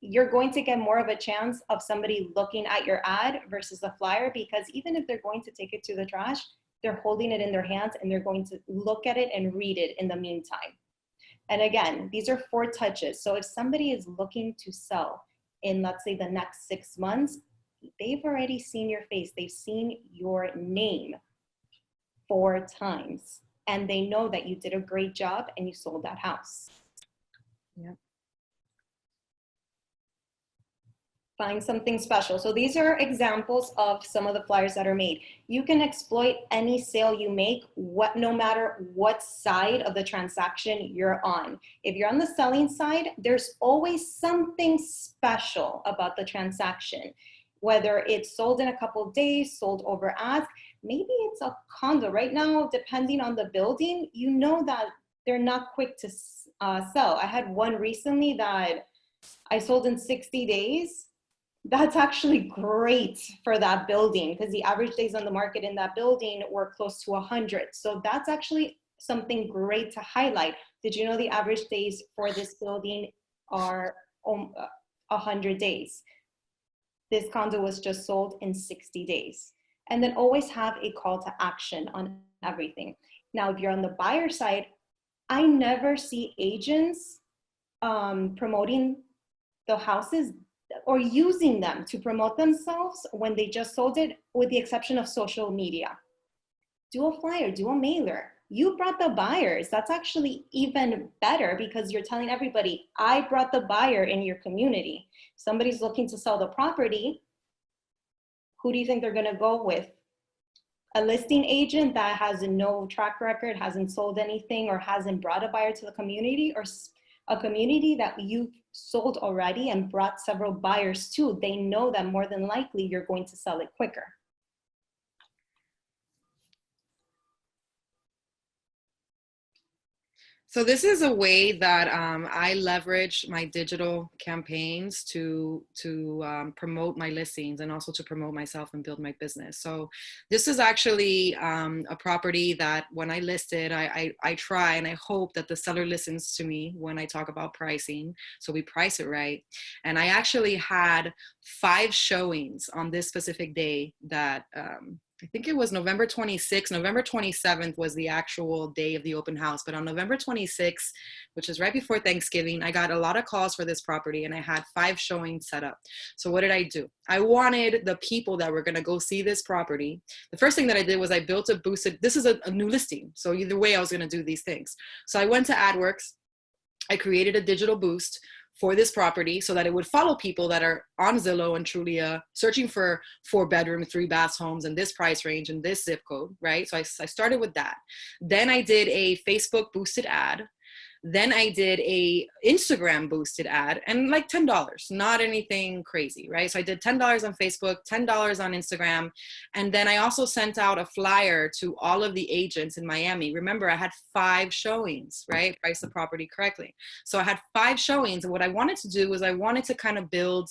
S3: you're going to get more of a chance of somebody looking at your ad versus a flyer, because even if they're going to take it to the trash, they're holding it in their hands and they're going to look at it and read it in the meantime. And again, these are 4 touches. So if somebody is looking to sell in, let's say, the next 6 months, they've already seen your face. They've seen your name 4 times, and they know that you did a great job and you sold that house.
S1: Yep.
S3: Find something special. So these are examples of some of the flyers that are made. You can exploit any sale you make, no matter what side of the transaction you're on. If you're on the selling side, there's always something special about the transaction. Whether it's sold in a couple of days, sold over ask, maybe it's a condo. Right now, depending on the building, you know that they're not quick to sell. I had one recently that I sold in 60 days. That's actually great for that building, because the average days on the market in that building were close to 100. So that's actually something great to highlight. Did you know the average days for this building are 100 days? This condo was just sold in 60 days. And then always have a call to action on everything. Now, if you're on the buyer side, I never see agents promoting the houses or using them to promote themselves when they just sold it, with the exception of social media. Do a flyer, do a mailer. You brought the buyers. That's actually even better, because you're telling everybody, I brought the buyer in your community. Somebody's looking to sell the property. Who do you think they're gonna go with? A listing agent that has no track record, hasn't sold anything, or hasn't brought a buyer to the community, or a community that you've sold already and brought several buyers to? They know that more than likely you're going to sell it quicker.
S1: So this is a way that I leverage my digital campaigns to promote my listings, and also to promote myself and build my business. So this is actually a property that when I listed, I try and I hope that the seller listens to me when I talk about pricing. So we price it right. And I actually had 5 showings on this specific day that I think it was November 26th. November 27th was the actual day of the open house. But on November 26th, which is right before Thanksgiving, I got a lot of calls for this property, and I had 5 showings set up. So what did I do? I wanted the people that were going to go see this property. The first thing that I did was I built a boosted, this is a new listing. So either way, I was going to do these things. So I went to AdWorks. I created a digital boost for this property so that it would follow people that are on Zillow and Trulia searching for 4-bedroom, 3-bath homes in this price range and this zip code, right? So I started with that. Then I did a Facebook boosted ad. Then I did a Instagram boosted ad, and like $10, not anything crazy, right? So I did $10 on Facebook, $10 on Instagram. And then I also sent out a flyer to all of the agents in Miami. Remember, I had 5 showings, right? Price the property correctly. So I had 5 showings. And what I wanted to do was I wanted to kind of build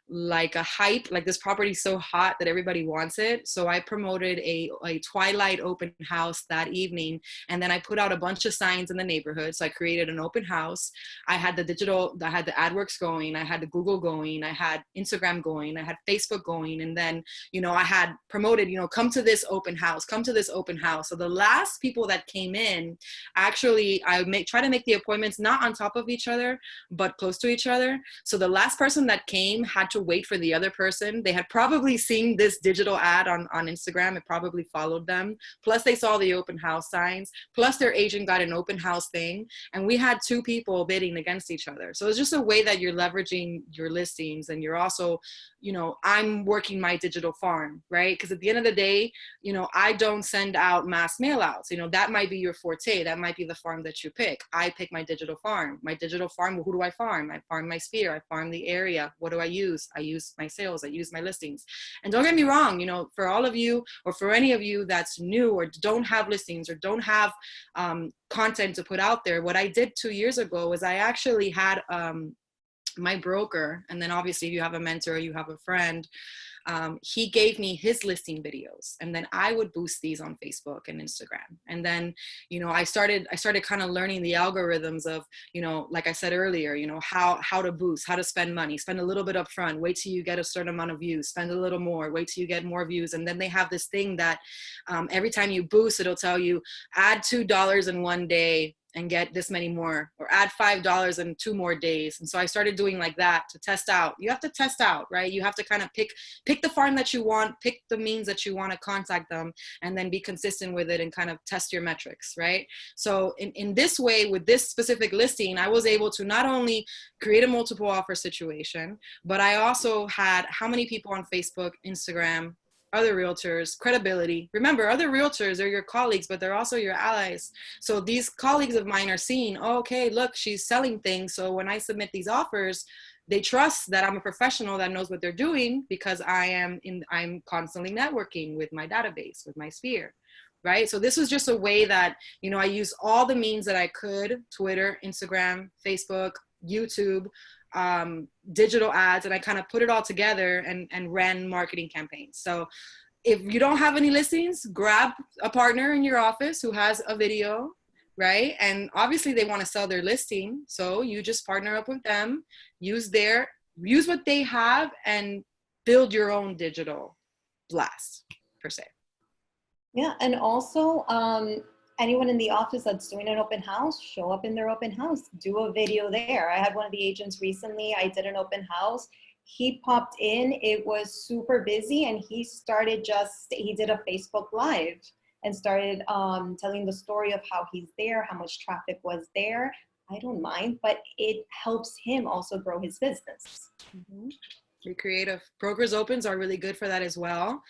S1: like a hype, like this property is so hot that everybody wants it. So I promoted a twilight open house that evening, and then I put out a bunch of signs in the neighborhood. So I created an open house. I had the AdWorks going, I had the Google going, I had Instagram going, I had Facebook going, and then, you know, I had promoted, you know, come to this open house, come to this open house. So the last people that came in, actually, try to make the appointments not on top of each other, but close to each other. So the last person that came had to wait for the other person. They had probably seen this digital ad on Instagram. It probably followed them. Plus they saw the open house signs. Plus their agent got an open house thing. And we had 2 people bidding against each other. So it's just a way that you're leveraging your listings, and you're also, you know, I'm working my digital farm, right? Because at the end of the day, you know, I don't send out mass mail outs. You know, that might be your forte. That might be the farm that you pick. I pick my digital farm. My digital farm, who do I farm? I farm my sphere. I farm the area. What do I use? I use my sales, I use my listings. And don't get me wrong, you know, for all of you, or for any of you that's new or don't have listings or don't have content to put out there, what I did 2 years ago is I actually had my broker, and then obviously if you have a mentor, you have a friend, he gave me his listing videos, and then I would boost these on Facebook and Instagram. And then, you know, I started kind of learning the algorithms of, you know, like I said earlier, you know, how to boost, how to spend money, spend a little bit up front, wait till you get a certain amount of views, spend a little more, wait till you get more views. And then they have this thing that every time you boost, it'll tell you add $2 in one day and get this many more, or add $5 in 2 more days. And so I started doing like that to test out. You have to test out, right? You have to kind of pick the farm that you want, pick the means that you want to contact them, and then be consistent with it and kind of test your metrics, right? So in this way, with this specific listing, I was able to not only create a multiple offer situation, but I also had how many people on Facebook, Instagram, other realtors, credibility. Remember, other realtors are your colleagues, but they're also your allies. So these colleagues of mine are seeing, oh, okay, look, she's selling things. So when I submit these offers, they trust that I'm a professional that knows what they're doing, because I'm constantly networking with my database, with my sphere, right? So this was just a way that, you know, I used all the means that I could: Twitter, Instagram, Facebook, YouTube, digital ads, and I kind of put it all together and ran marketing campaigns. So if you don't have any listings, grab a partner in your office who has a video, right? And obviously they want to sell their listing. So you just partner up with them, use what they have, and build your own digital blast per se.
S3: Yeah, and also anyone in the office that's doing an open house, show up in their open house, do a video there. I had one of the agents recently, I did an open house. He popped in, it was super busy, and he did a Facebook Live and started telling the story of how he's there, how much traffic was there. I don't mind, but it helps him also grow his business.
S1: Mm-hmm. Be creative. Brokers opens are really good for that as well.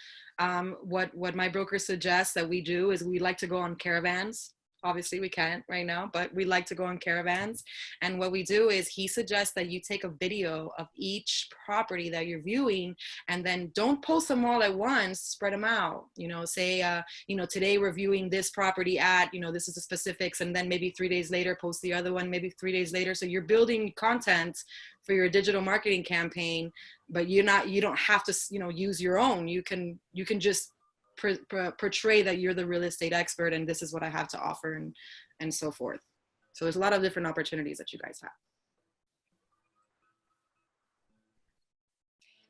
S1: What my broker suggests that we do is we like to go on caravans. Obviously we can't right now, but we like to go on caravans. And what we do is he suggests that you take a video of each property that you're viewing, and then don't post them all at once, spread them out. You know, say, you know, today we're viewing this property at, you know, this is the specifics, and then maybe 3 days later post the other one, maybe 3 days later. So you're building content for your digital marketing campaign, but you don't have to, you know, use your own. You can just portray that you're the real estate expert and this is what I have to offer, and so forth. So there's a lot of different opportunities that you guys have.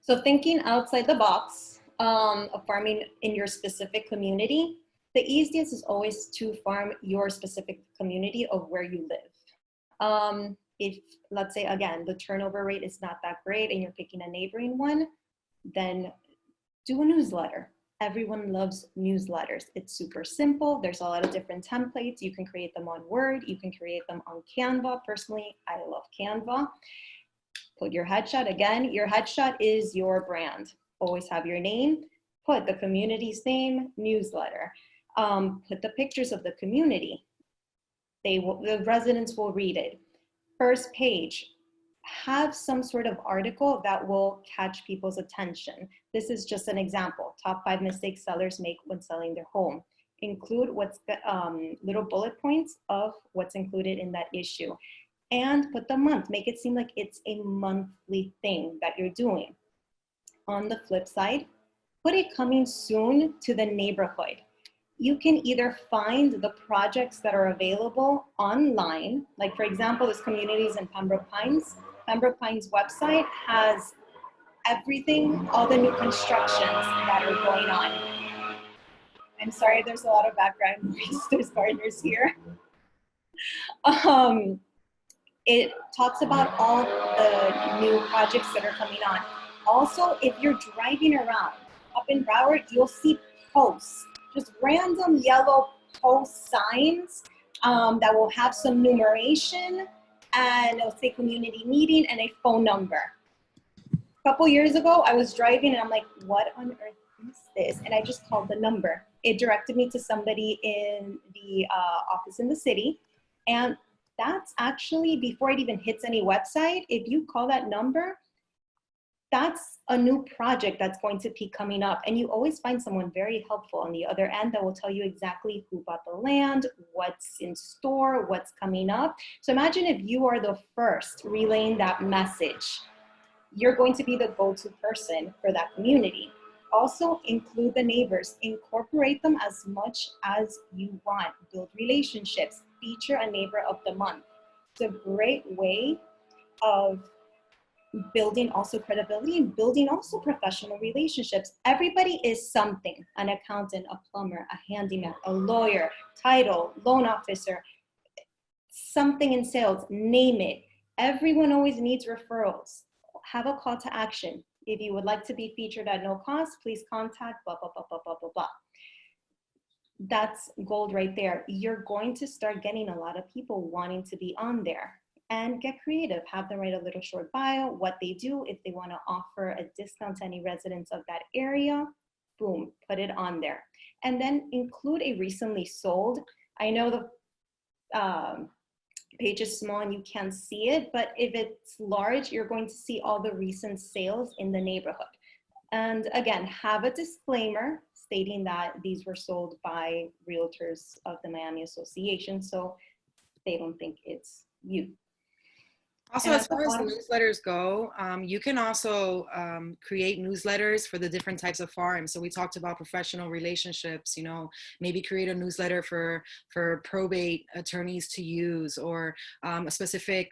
S3: So thinking outside the box of farming in your specific community, the easiest is always to farm your specific community of where you live. If, let's say, again, the turnover rate is not that great and you're picking a neighboring one, then do a newsletter. Everyone loves newsletters. It's super simple. There's a lot of different templates. You can create them on Word. You can create them on Canva. Personally, I love Canva. Put your headshot. Again, your headshot is your brand. Always have your name. Put the community's name, newsletter. Put the pictures of the community. The residents will read it. First page, have some sort of article that will catch people's attention. This is just an example. Top 5 mistakes sellers make when selling their home. Include what's the little bullet points of what's included in that issue. And put the month, make it seem like it's a monthly thing that you're doing. On the flip side, put it coming soon to the neighborhood. You can either find the projects that are available online, like for example, this community is in Pembroke Pines. Pembroke Pines website has everything, all the new constructions that are going on. I'm sorry, there's a lot of background noise. There's gardeners here. It talks about all the new projects that are coming on. Also, if you're driving around up in Broward, you'll see posts, just random yellow post signs that will have some numeration, and it'll say community meeting and a phone number. A couple years ago, I was driving and I'm like, what on earth is this? And I just called the number. It directed me to somebody in the office in the city. And that's actually, before it even hits any website, if you call that number, that's a new project that's going to be coming up. And you always find someone very helpful on the other end that will tell you exactly who bought the land, what's in store, what's coming up. So imagine if you are the first relaying that message. You're going to be the go-to person for that community. Also include the neighbors, incorporate them as much as you want, build relationships, feature a neighbor of the month. It's a great way of building also credibility and building also professional relationships. Everybody is something: an accountant, a plumber, a handyman, a lawyer, title, loan officer, something in sales, name it. Everyone always needs referrals. Have a call to action. If you would like to be featured at no cost, please contact blah, blah, blah, blah, blah, blah, blah. That's gold right there. You're going to start getting a lot of people wanting to be on there. And get creative. Have them write a little short bio, what they do. If they want to offer a discount to any residents of that area, boom, put it on there. And then include a recently sold. I know the page is small and you can't see it, but if it's large, you're going to see all the recent sales in the neighborhood. And again, have a disclaimer stating that these were sold by realtors of the Miami Association, so they don't think it's you.
S1: Also, as far as newsletters go, you can also create newsletters for the different types of farms. So we talked about professional relationships, you know, maybe create a newsletter for probate attorneys to use, or a specific,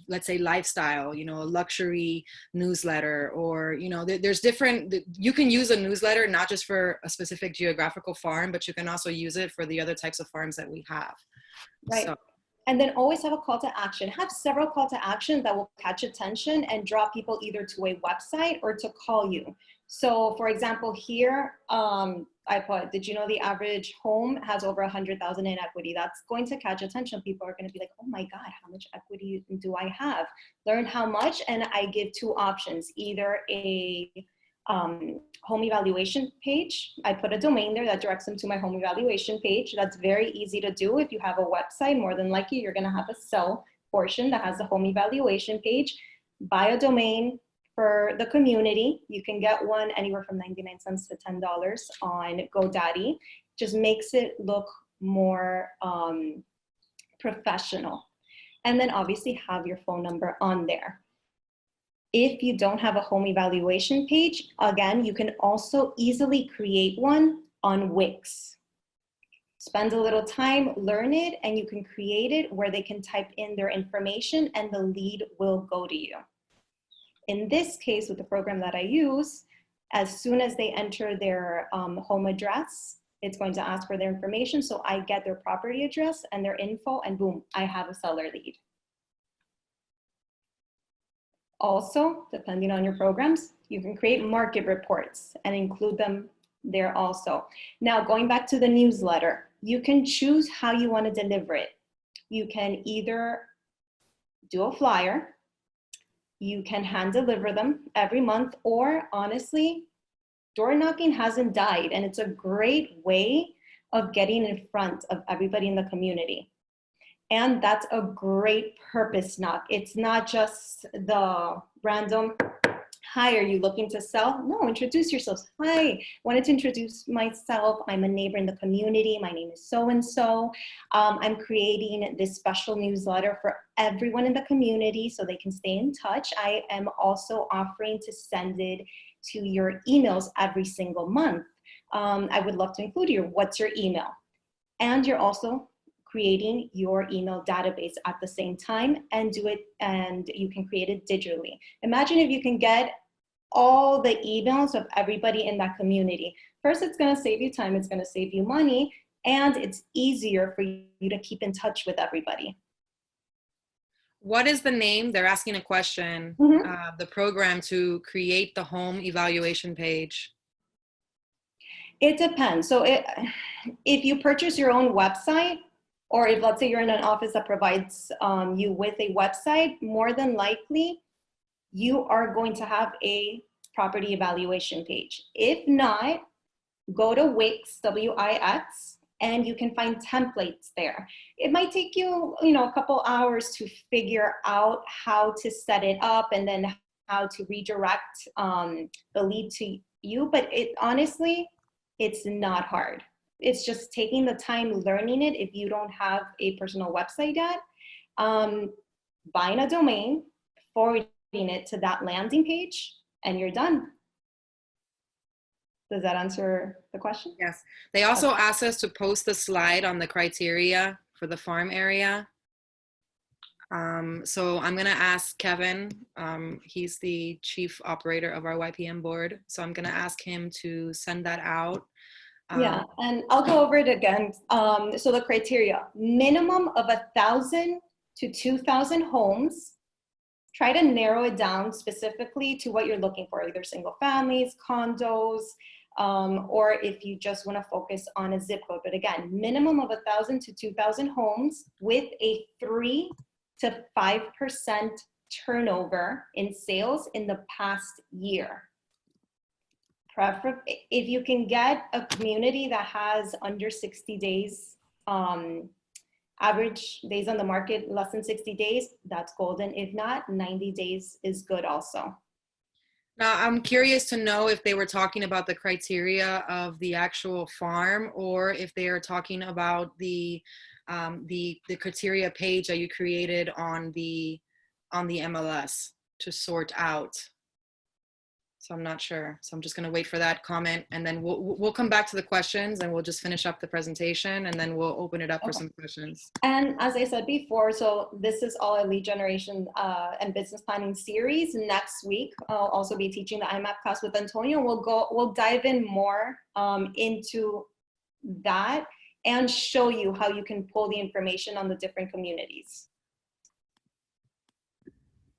S1: let's say, lifestyle, you know, a luxury newsletter, or, you know, there's different, you can use a newsletter not just for a specific geographical farm, but you can also use it for the other types of farms that we have.
S3: Right.
S1: So.
S3: And then always have a call to action. Have several call to actions that will catch attention and draw people either to a website or to call you. So for example, here, I put, did you know the average home has over 100,000 in equity? That's going to catch attention. People are going to be like, oh my God, how much equity do I have? Learn how much. And I give two options, either a home evaluation page. I put a domain there that directs them to my home evaluation page. That's very easy to do. If you have a website, more than likely you're going to have a sell portion that has the home evaluation page. Buy a domain for the community. You can get one anywhere from 99 cents to $10 on GoDaddy. Just makes it look more professional. And then obviously have your phone number on there. If you don't have a home evaluation page, again, you can also easily create one on Wix. Spend a little time, learn it, and you can create it where they can type in their information and the lead will go to you. In this case, with the program that I use, as soon as they enter their home address, it's going to ask for their information. So I get their property address and their info, and boom, I have a seller lead. Also, depending on your programs, you can create market reports and include them there also. Now, going back to the newsletter, you can choose how you want to deliver it. You can either do a flyer, you can hand deliver them every month, or honestly, door knocking hasn't died, and it's a great way of getting in front of everybody in the community. And that's a great purpose knock. It's not just the random, hi, are you looking to sell? No, introduce yourselves. Hi, wanted to introduce myself. I'm a neighbor in the community. My name is so-and-so. I'm creating this special newsletter for everyone in the community so they can stay in touch. I am also offering to send it to your emails every single month. I would love to include you. What's your email? And you're also creating your email database at the same time, and do it, and you can create it digitally. Imagine if you can get all the emails of everybody in that community. First, it's going to save you time, it's going to save you money, and it's easier for you to keep in touch with everybody.
S1: What is the name? They're asking a question. The program to create the home evaluation page.
S3: It depends. So if you purchase your own website, or if, let's say, you're in an office that provides you with a website, more than likely, you are going to have a property evaluation page. If not, go to Wix, W-I-X, and you can find templates there. It might take you, a couple hours to figure out how to set it up and then how to redirect the lead to you, but honestly, it's not hard. It's just taking the time learning it. If you don't have a personal website yet, buying a domain, forwarding it to that landing page, and you're done. Does that answer the question?
S1: Yes. They also asked us to post the slide on the criteria for the farm area. So I'm going to ask Kevin. He's the chief operator of our YPM board. So I'm going to ask him to send that out.
S3: Yeah, and I'll go over it again. So the criteria, minimum of 1,000 to 2,000 homes. Try to narrow it down specifically to what you're looking for, either single families, condos, or if you just want to focus on a zip code. But again, minimum of 1,000 to 2,000 homes with a 3 to 5% turnover in sales in the past year. If you can get a community that has under 60 days, average days on the market, less than 60 days, that's golden. If not, 90 days is good also.
S1: Now, I'm curious to know if they were talking about the criteria of the actual farm, or if they are talking about the criteria page that you created on the MLS to sort out. So I'm not sure. So I'm just going to wait for that comment, and then we'll come back to the questions, and we'll just finish up the presentation, and then we'll open it up for some questions.
S3: And as I said before, so this is all a lead generation and business planning series. Next week, I'll also be teaching the IMAP class with Antonio. We'll dive in more into that and show you how you can pull the information on the different communities.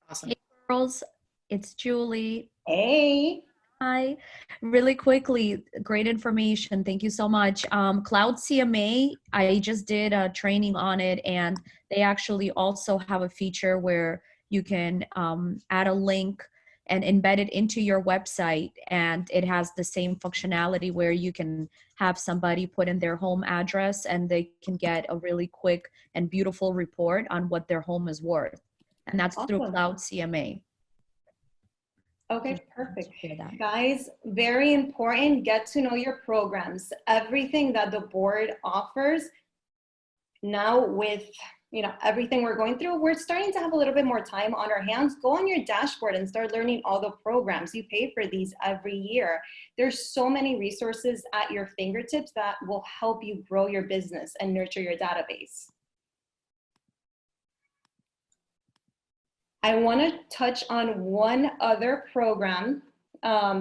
S1: Awesome.
S7: Hey girls, it's Julie.
S3: Hey.
S7: Hi. Really quickly, great information. Thank you so much. Cloud CMA, I just did a training on it, and they actually also have a feature where you can add a link and embed it into your website, and it has the same functionality where you can have somebody put in their home address and they can get a really quick and beautiful report on what their home is worth. And that's through
S3: Awesome.
S7: Cloud CMA.
S3: Okay, perfect.
S7: Hear that.
S3: Guys, very important, get to know your programs. Everything that the board offers now with, everything we're going through, we're starting to have a little bit more time on our hands. Go on your dashboard and start learning all the programs. You pay for these every year. There's so many resources at your fingertips that will help you grow your business and nurture your database. I want to touch on one other program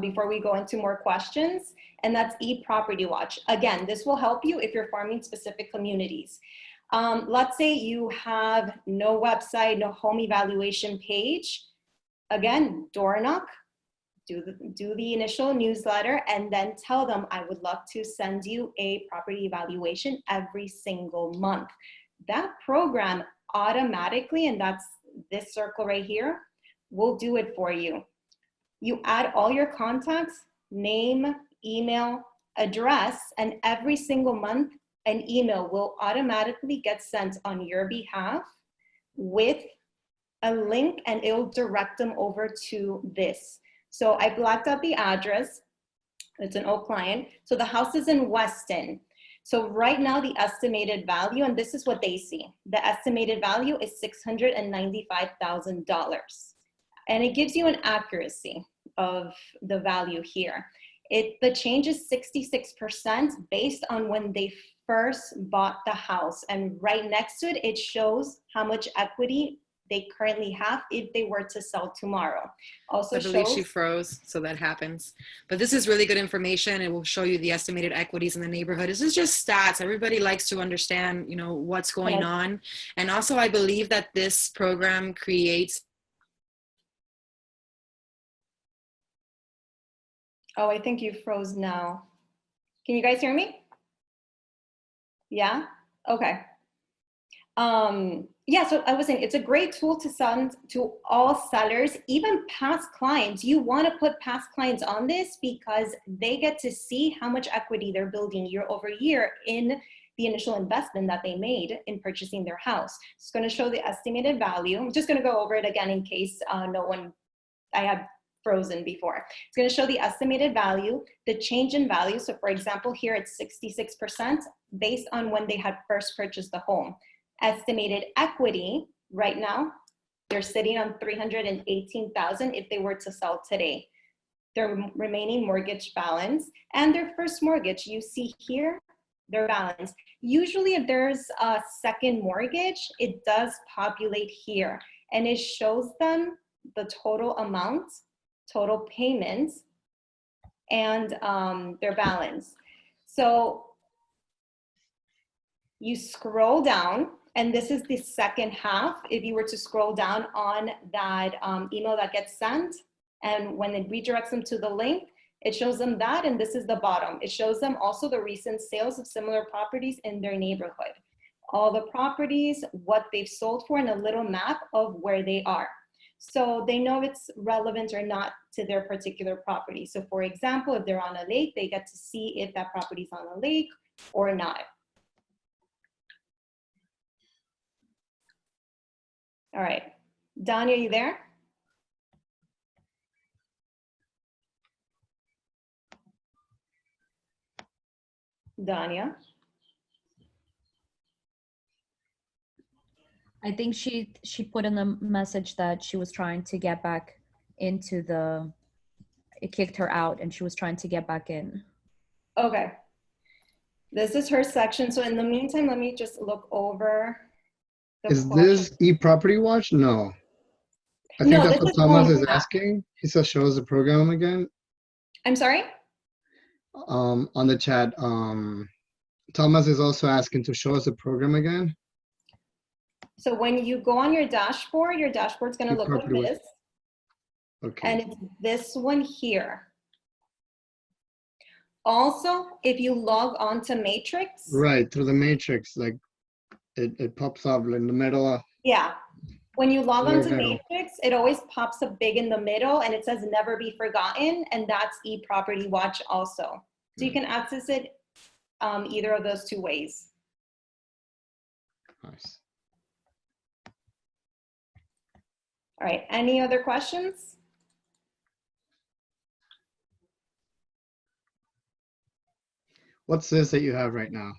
S3: before we go into more questions, and that's eProperty Watch. Again, this will help you if you're farming specific communities. Let's say you have no website, no home evaluation page. Again, door knock, do the initial newsletter, and then tell them, I would love to send you a property evaluation every single month. That program automatically, and that's this circle right here, will do it for you. You add all your contacts, name, email, address, and every single month an email will automatically get sent on your behalf with a link, and it'll direct them over to this. So I blacked out the address. It's an old client. So the house is in Weston. So right now the estimated value, and this is what they see, the estimated value is $695,000. And it gives you an accuracy of the value here. The change is 66% based on when they first bought the house. And right next to it, it shows how much equity they currently have if they were to sell tomorrow. Also,
S1: I believe she froze, so that happens. But this is really good information. It will show you the estimated equities in the neighborhood. This is just stats. Everybody likes to understand, what's going on. And also, I believe that this program creates.
S3: Oh, I think you froze now. Can you guys hear me? Yeah? Okay. Yeah, so I was saying it's a great tool to send to all sellers, even past clients. You want to put past clients on this because they get to see how much equity they're building year over year in the initial investment that they made in purchasing their house. It's going to show the estimated value. I'm just going to go over it again in case no one I had frozen before. It's going to show the estimated value, the change in value. So for example, here it's 66% based on when they had first purchased the home. Estimated equity right now, they're sitting on $318,000 if they were to sell today. Their remaining mortgage balance and their first mortgage, you see here, their balance. Usually if there's a second mortgage, it does populate here and it shows them the total amount, total payments, and their balance. So you scroll down, and this is the second half. If you were to scroll down on that email that gets sent, and when it redirects them to the link, it shows them that, and this is the bottom. It shows them also the recent sales of similar properties in their neighborhood. All the properties, what they've sold for, and a little map of where they are. So they know if it's relevant or not to their particular property. So for example, if they're on a lake, they get to see if that property's on a lake or not. All right, Danya, are you there? Danya?
S7: I think she put in the message that she was trying to get back into the, it kicked her out and she was trying to get back in.
S3: Okay. This is her section. So in the meantime, let me just look over.
S8: Is this eProperty Watch? No. I think that's what Thomas is asking. He says show us the program again.
S3: I'm sorry?
S8: On the chat, Thomas is also asking to show us the program again.
S3: So when you go on your dashboard's going to look like this.
S8: Okay.
S3: And it's this one here. Also, if you log on to Matrix.
S8: Right, through the Matrix, like it pops up in the middle.
S3: Yeah. When you log on to Matrix, it always pops up big in the middle and it says never be forgotten. And that's eProperty Watch also. So you can access it either of those two ways.
S8: Nice.
S3: All right, any other questions?
S8: What's this that you have right now?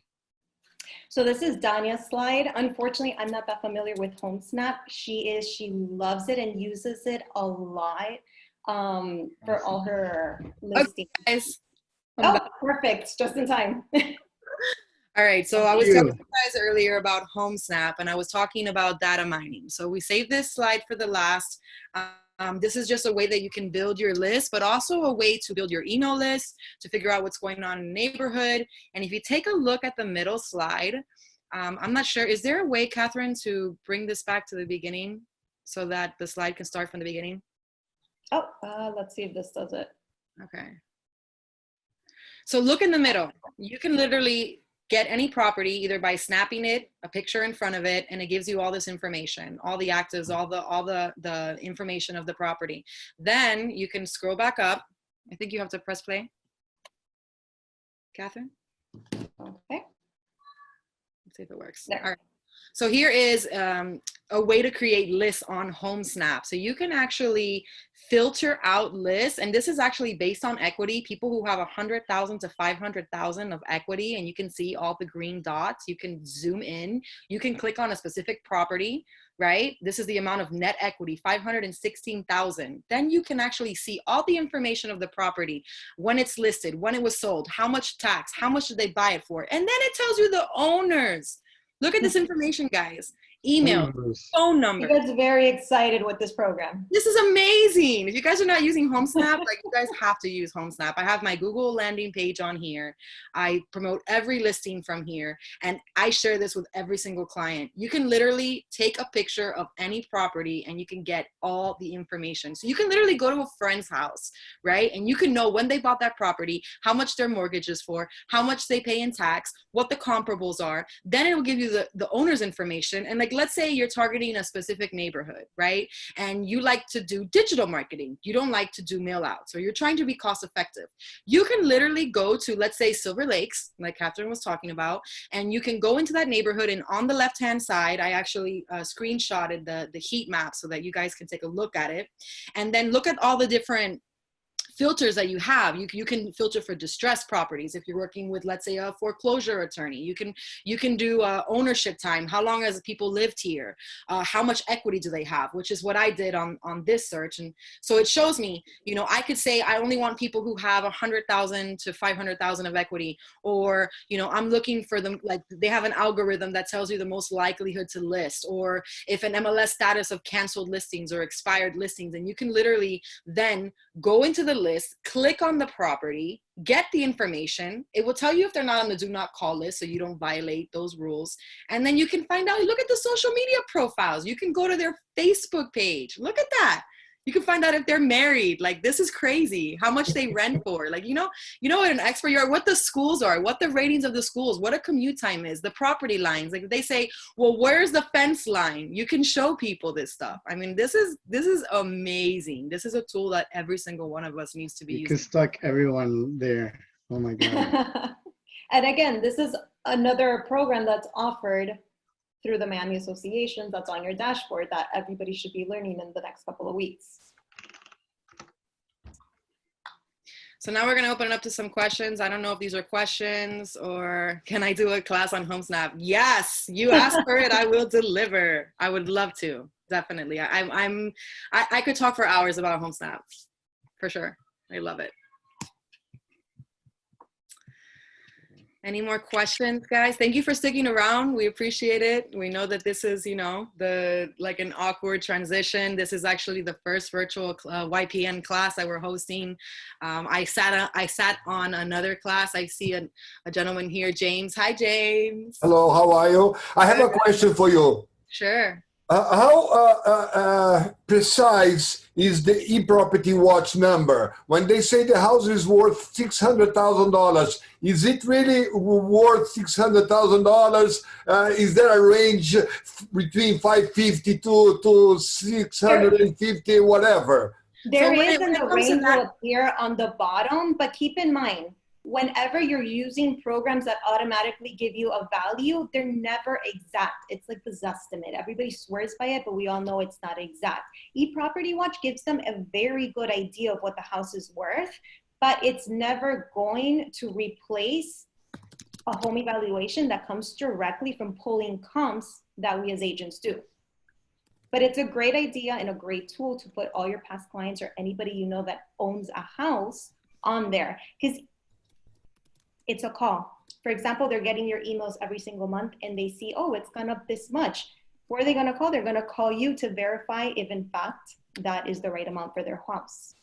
S3: So this is Danya's slide. Unfortunately, I'm not that familiar with HomeSnap. She loves it and uses it a lot for all her listings.
S1: Okay, guys.
S3: Oh, perfect, just in time.
S1: All right, so I was telling you guys earlier about HomeSnap, and I was talking about data mining. So we saved this slide for the last. This is just a way that you can build your list, but also a way to build your email list, to figure out what's going on in the neighborhood. And if you take a look at the middle slide, I'm not sure, is there a way, Catherine, to bring this back to the beginning so that the slide can start from the beginning?
S3: Oh, let's see if this does it.
S1: Okay. So look in the middle. You can literally get any property either by snapping it, a picture in front of it, and it gives you all this information, all the actives, all the information of the property. Then you can scroll back up. I think you have to press play. Catherine?
S3: Okay.
S1: Let's see if it works.
S3: There.
S1: All right. So here is a way to create lists on HomeSnap. So you can actually filter out lists, and this is actually based on equity. People who have 100,000 to 500,000 of equity, and you can see all the green dots. You can zoom in. You can click on a specific property, right? This is the amount of net equity, 516,000. Then you can actually see all the information of the property, when it's listed, when it was sold, how much tax, how much did they buy it for, and then it tells you the owners. Look at this information, guys. Email, phone number.
S3: You guys are very excited with this program.
S1: This is amazing. If you guys are not using HomeSnap, like, you guys have to use HomeSnap. I have my Google landing page on here. I promote every listing from here, and I share this with every single client. You can literally take a picture of any property and you can get all the information. So you can literally go to a friend's house, right? And you can know when they bought that property, how much their mortgage is for, how much they pay in tax, what the comparables are. Then it will give you the owner's information. And like, let's say you're targeting a specific neighborhood, right? And you like to do digital marketing. You don't like to do mail out. So you're trying to be cost effective. You can literally go to, let's say, Silver Lakes, like Catherine was talking about, and you can go into that neighborhood, and on the left-hand side, I actually screenshotted the heat map so that you guys can take a look at it, and then look at all the different filters that you have. You can filter for distressed properties. If you're working with, let's say, a foreclosure attorney, you can do ownership time. How long has people lived here? How much equity do they have? Which is what I did on this search. And so it shows me, you know, I could say I only want people who have 100,000 to 500,000 of equity, or, you know, I'm looking for them, like they have an algorithm that tells you the most likelihood to list, or if an MLS status of canceled listings or expired listings. And you can literally then go into the list, click on the property, get the information. It will tell you if they're not on the do not call list, so you don't violate those rules. And then you can find out, look at the social media profiles. You can go to their Facebook page. Look at that. You can find out if they're married. Like, this is crazy. How much they rent for. Like, you know what an expert you are, what the schools are, what the ratings of the schools, what a commute time is, the property lines. Like, they say, well, where's the fence line? You can show people this stuff. I mean, this is amazing. This is a tool that every single one of us needs to be
S8: You
S1: using.
S8: can stuck everyone there. Oh my God.
S3: And again, this is another program that's offered through the Miami Association that's on your dashboard that everybody should be learning in the next couple of weeks.
S1: So now we're going to open it up to some questions. I don't know if these are questions, or can I do a class on HomeSnap? Yes, you asked for it. I will deliver. I would love to. Definitely. I could talk for hours about HomeSnap for sure. I love it. Any more questions, guys? Thank you for sticking around. We appreciate it. We know that this is, you know, like an awkward transition. This is actually the first virtual YPN class that we're hosting. I sat on another class. I see a gentleman here, James. Hi, James.
S9: Hello, how are you? I have a question for you.
S1: Sure.
S9: How precise is the eProperty Watch number? When they say the house is worth $600,000, is it really worth $600,000? Is there a range between 550 to 650, whatever?
S3: There
S1: So
S3: is,
S1: when
S3: and
S1: it
S3: the
S1: comes to
S3: range
S1: that-
S3: will appear on the bottom, but keep in mind, whenever you're using programs that automatically give you a value, they're never exact. It's like the Zestimate. Everybody swears by it, but we all know it's not exact. eProperty Watch gives them a very good idea of what the house is worth, but it's never going to replace a home evaluation that comes directly from pulling comps that we as agents do. But it's a great idea and a great tool to put all your past clients or anybody you know that owns a house on there, because it's a call. For example, they're getting your emails every single month and they see, oh, it's gone up this much. Where are they going to call? They're going to call you to verify if in fact that is the right amount for their house.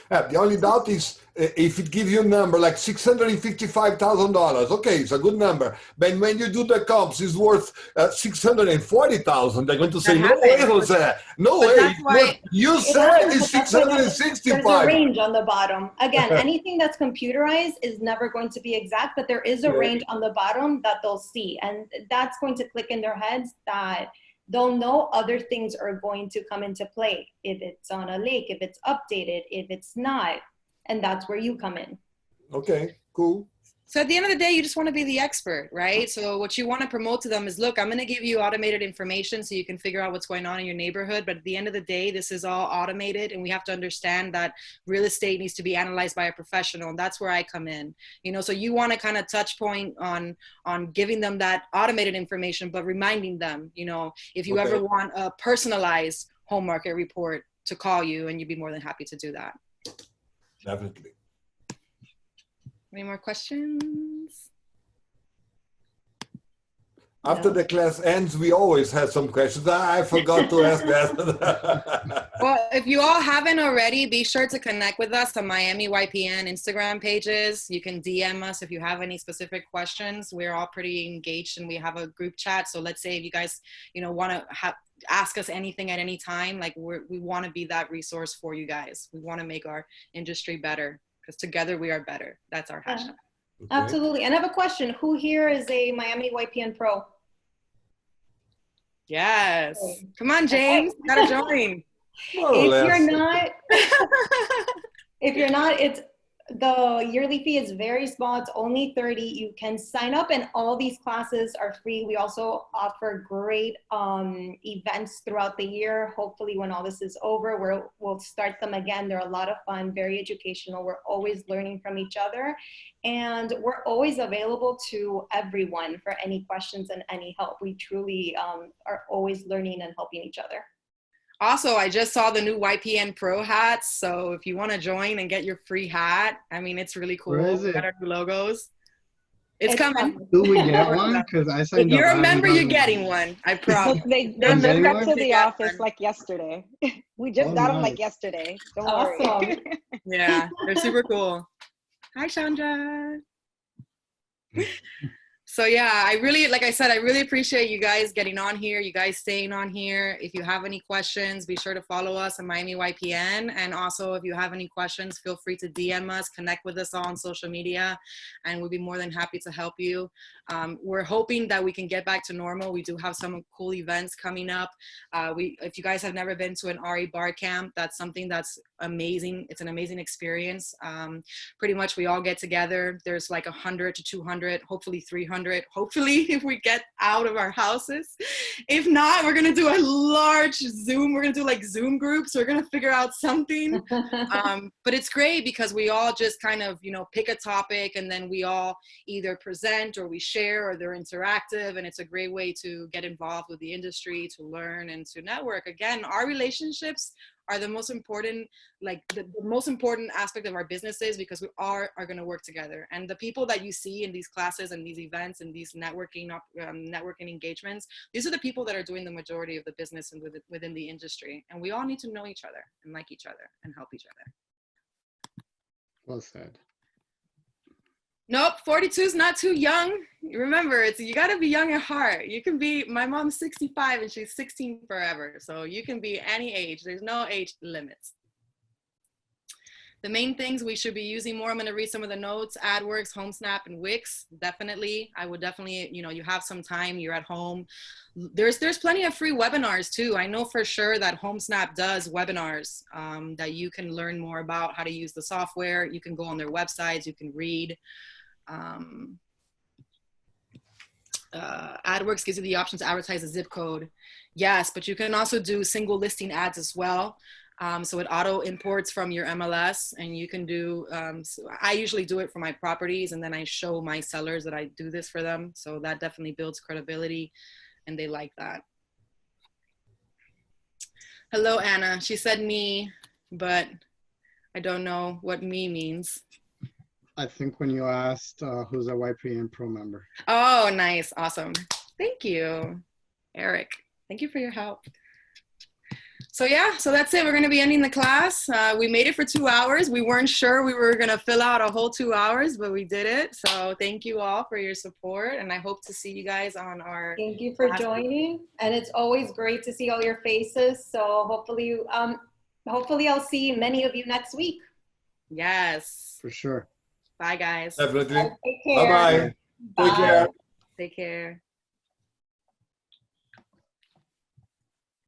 S9: The only doubt is if it gives you a number like $655,000, okay, it's a good number. But when you do the comps, it's worth $640,000. They're going to say, no way, Jose. No way.
S1: that's why
S9: You said it's
S3: There's a
S9: $665.
S3: range on the bottom. Again, anything that's computerized is never going to be exact, but there is a range on the bottom that they'll see. And that's going to click in their heads that they'll know other things are going to come into play. If it's on a lake, if it's updated, if it's not, and that's where you come in.
S9: Okay, cool.
S1: So at the end of the day, you just want to be the expert, right? So what you want to promote to them is, look, I'm going to give you automated information so you can figure out what's going on in your neighborhood. But at the end of the day, this is all automated, and we have to understand that real estate needs to be analyzed by a professional. And that's where I come in, you know, so you want to kind of touch point on giving them that automated information, but reminding them, you know, if you ever want a personalized home market report, to call you, and you'd be more than happy to do that.
S9: Definitely.
S1: Any more questions?
S9: After the class ends, we always have some questions. I forgot to ask that.
S1: Well, if you all haven't already, be sure to connect with us on Miami YPN Instagram pages. You can DM us if you have any specific questions. We're all pretty engaged, and we have a group chat. So let's say if you guys, you know, want to ask us anything at any time, like we want to be that resource for you guys. We want to make our industry better, because together we are better. That's our hashtag.
S3: Absolutely. And I have a question. Who here is a Miami YPN Pro?
S1: Yes. Come on, James. You gotta join.
S9: More or
S3: If
S9: less.
S3: you're not, it's the yearly fee is very small. It's only 30. You can sign up, and all these classes are free. We also offer great events throughout the year. Hopefully, when all this is over, we'll start them again. They're a lot of fun, very educational. We're always learning from each other, and we're always available to everyone for any questions and any help. We truly are always learning and helping each other.
S1: Also, I just saw the new YPN Pro hats. So if you want to join and get your free hat, I mean, it's really cool.
S8: Where is it?
S1: Got our new logos. It's coming.
S8: Do we get one? Because I
S1: If
S8: signed up.
S1: you
S8: I haven't
S1: remember, you're
S8: gotten
S1: getting
S8: one.
S1: one. I promise.
S10: Look, they
S8: I'm
S10: just
S8: getting
S10: got
S8: one?
S10: to
S1: They
S10: the
S1: got
S10: office
S1: one.
S10: like yesterday. We just
S8: Oh,
S10: got them
S8: nice.
S10: like yesterday. Don't
S3: Awesome.
S10: worry.
S1: Yeah, they're super cool. Hi, Chandra. So yeah, I really, like I said, I really appreciate you guys getting on here, you guys staying on here. If you have any questions, be sure to follow us on Miami YPN. And also, if you have any questions, feel free to DM us, connect with us all on social media, and we'll be more than happy to help you. We're hoping that we can get back to normal. We do have some cool events coming up. If you guys have never been to an RE bar camp, that's something that's amazing. It's an amazing experience. Pretty much we all get together. There's like 100 to 200, hopefully 300. Hopefully, if we get out of our houses. If not, we're gonna do a large Zoom. We're gonna do like Zoom groups. We're gonna figure out something. But it's great because we all just kind of, pick a topic, and then we all either present or we share, or they're interactive, and it's a great way to get involved with the industry, to learn and to network. Again, our relationships are the most important, like the most important aspect of our businesses, because we are going to work together. And the people that you see in these classes and these events and these networking engagements, these are the people that are doing the majority of the business and within the industry. And we all need to know each other and like each other and help each other.
S8: Well said.
S1: Nope, 42 is not too young. Remember, you got to be young at heart. You can be, my mom's 65 and she's 16 forever. So you can be any age. There's no age limits. The main things we should be using more, I'm going to read some of the notes: AdWorks, HomeSnap, and Wix. Definitely. I would definitely, you have some time, you're at home. There's plenty of free webinars too. I know for sure that HomeSnap does webinars that you can learn more about how to use the software. You can go on their websites, you can read. AdWorks gives you the option to advertise a zip code. Yes, but you can also do single listing ads as well. So it auto imports from your MLS, and you can do, so I usually do it for my properties, and then I show my sellers that I do this for them. So that definitely builds credibility, and they like that. Hello, Anna. She said me, but I don't know what me means.
S8: I think when you asked who's a YPN Pro member.
S1: Oh, nice. Awesome. Thank you, Eric. Thank you for your help. So yeah, so that's it. We're going to be ending the class. We made it for 2 hours. We weren't sure we were going to fill out a whole 2 hours, but we did it. So thank you all for your support, and I hope to see you guys on our
S3: Thank you for joining, and it's always great to see all your faces. So hopefully I'll see many of you next week.
S1: Yes.
S8: For sure.
S1: Bye, guys.
S9: Definitely.
S3: Take care.
S9: Bye-bye. Take care.
S1: Take care.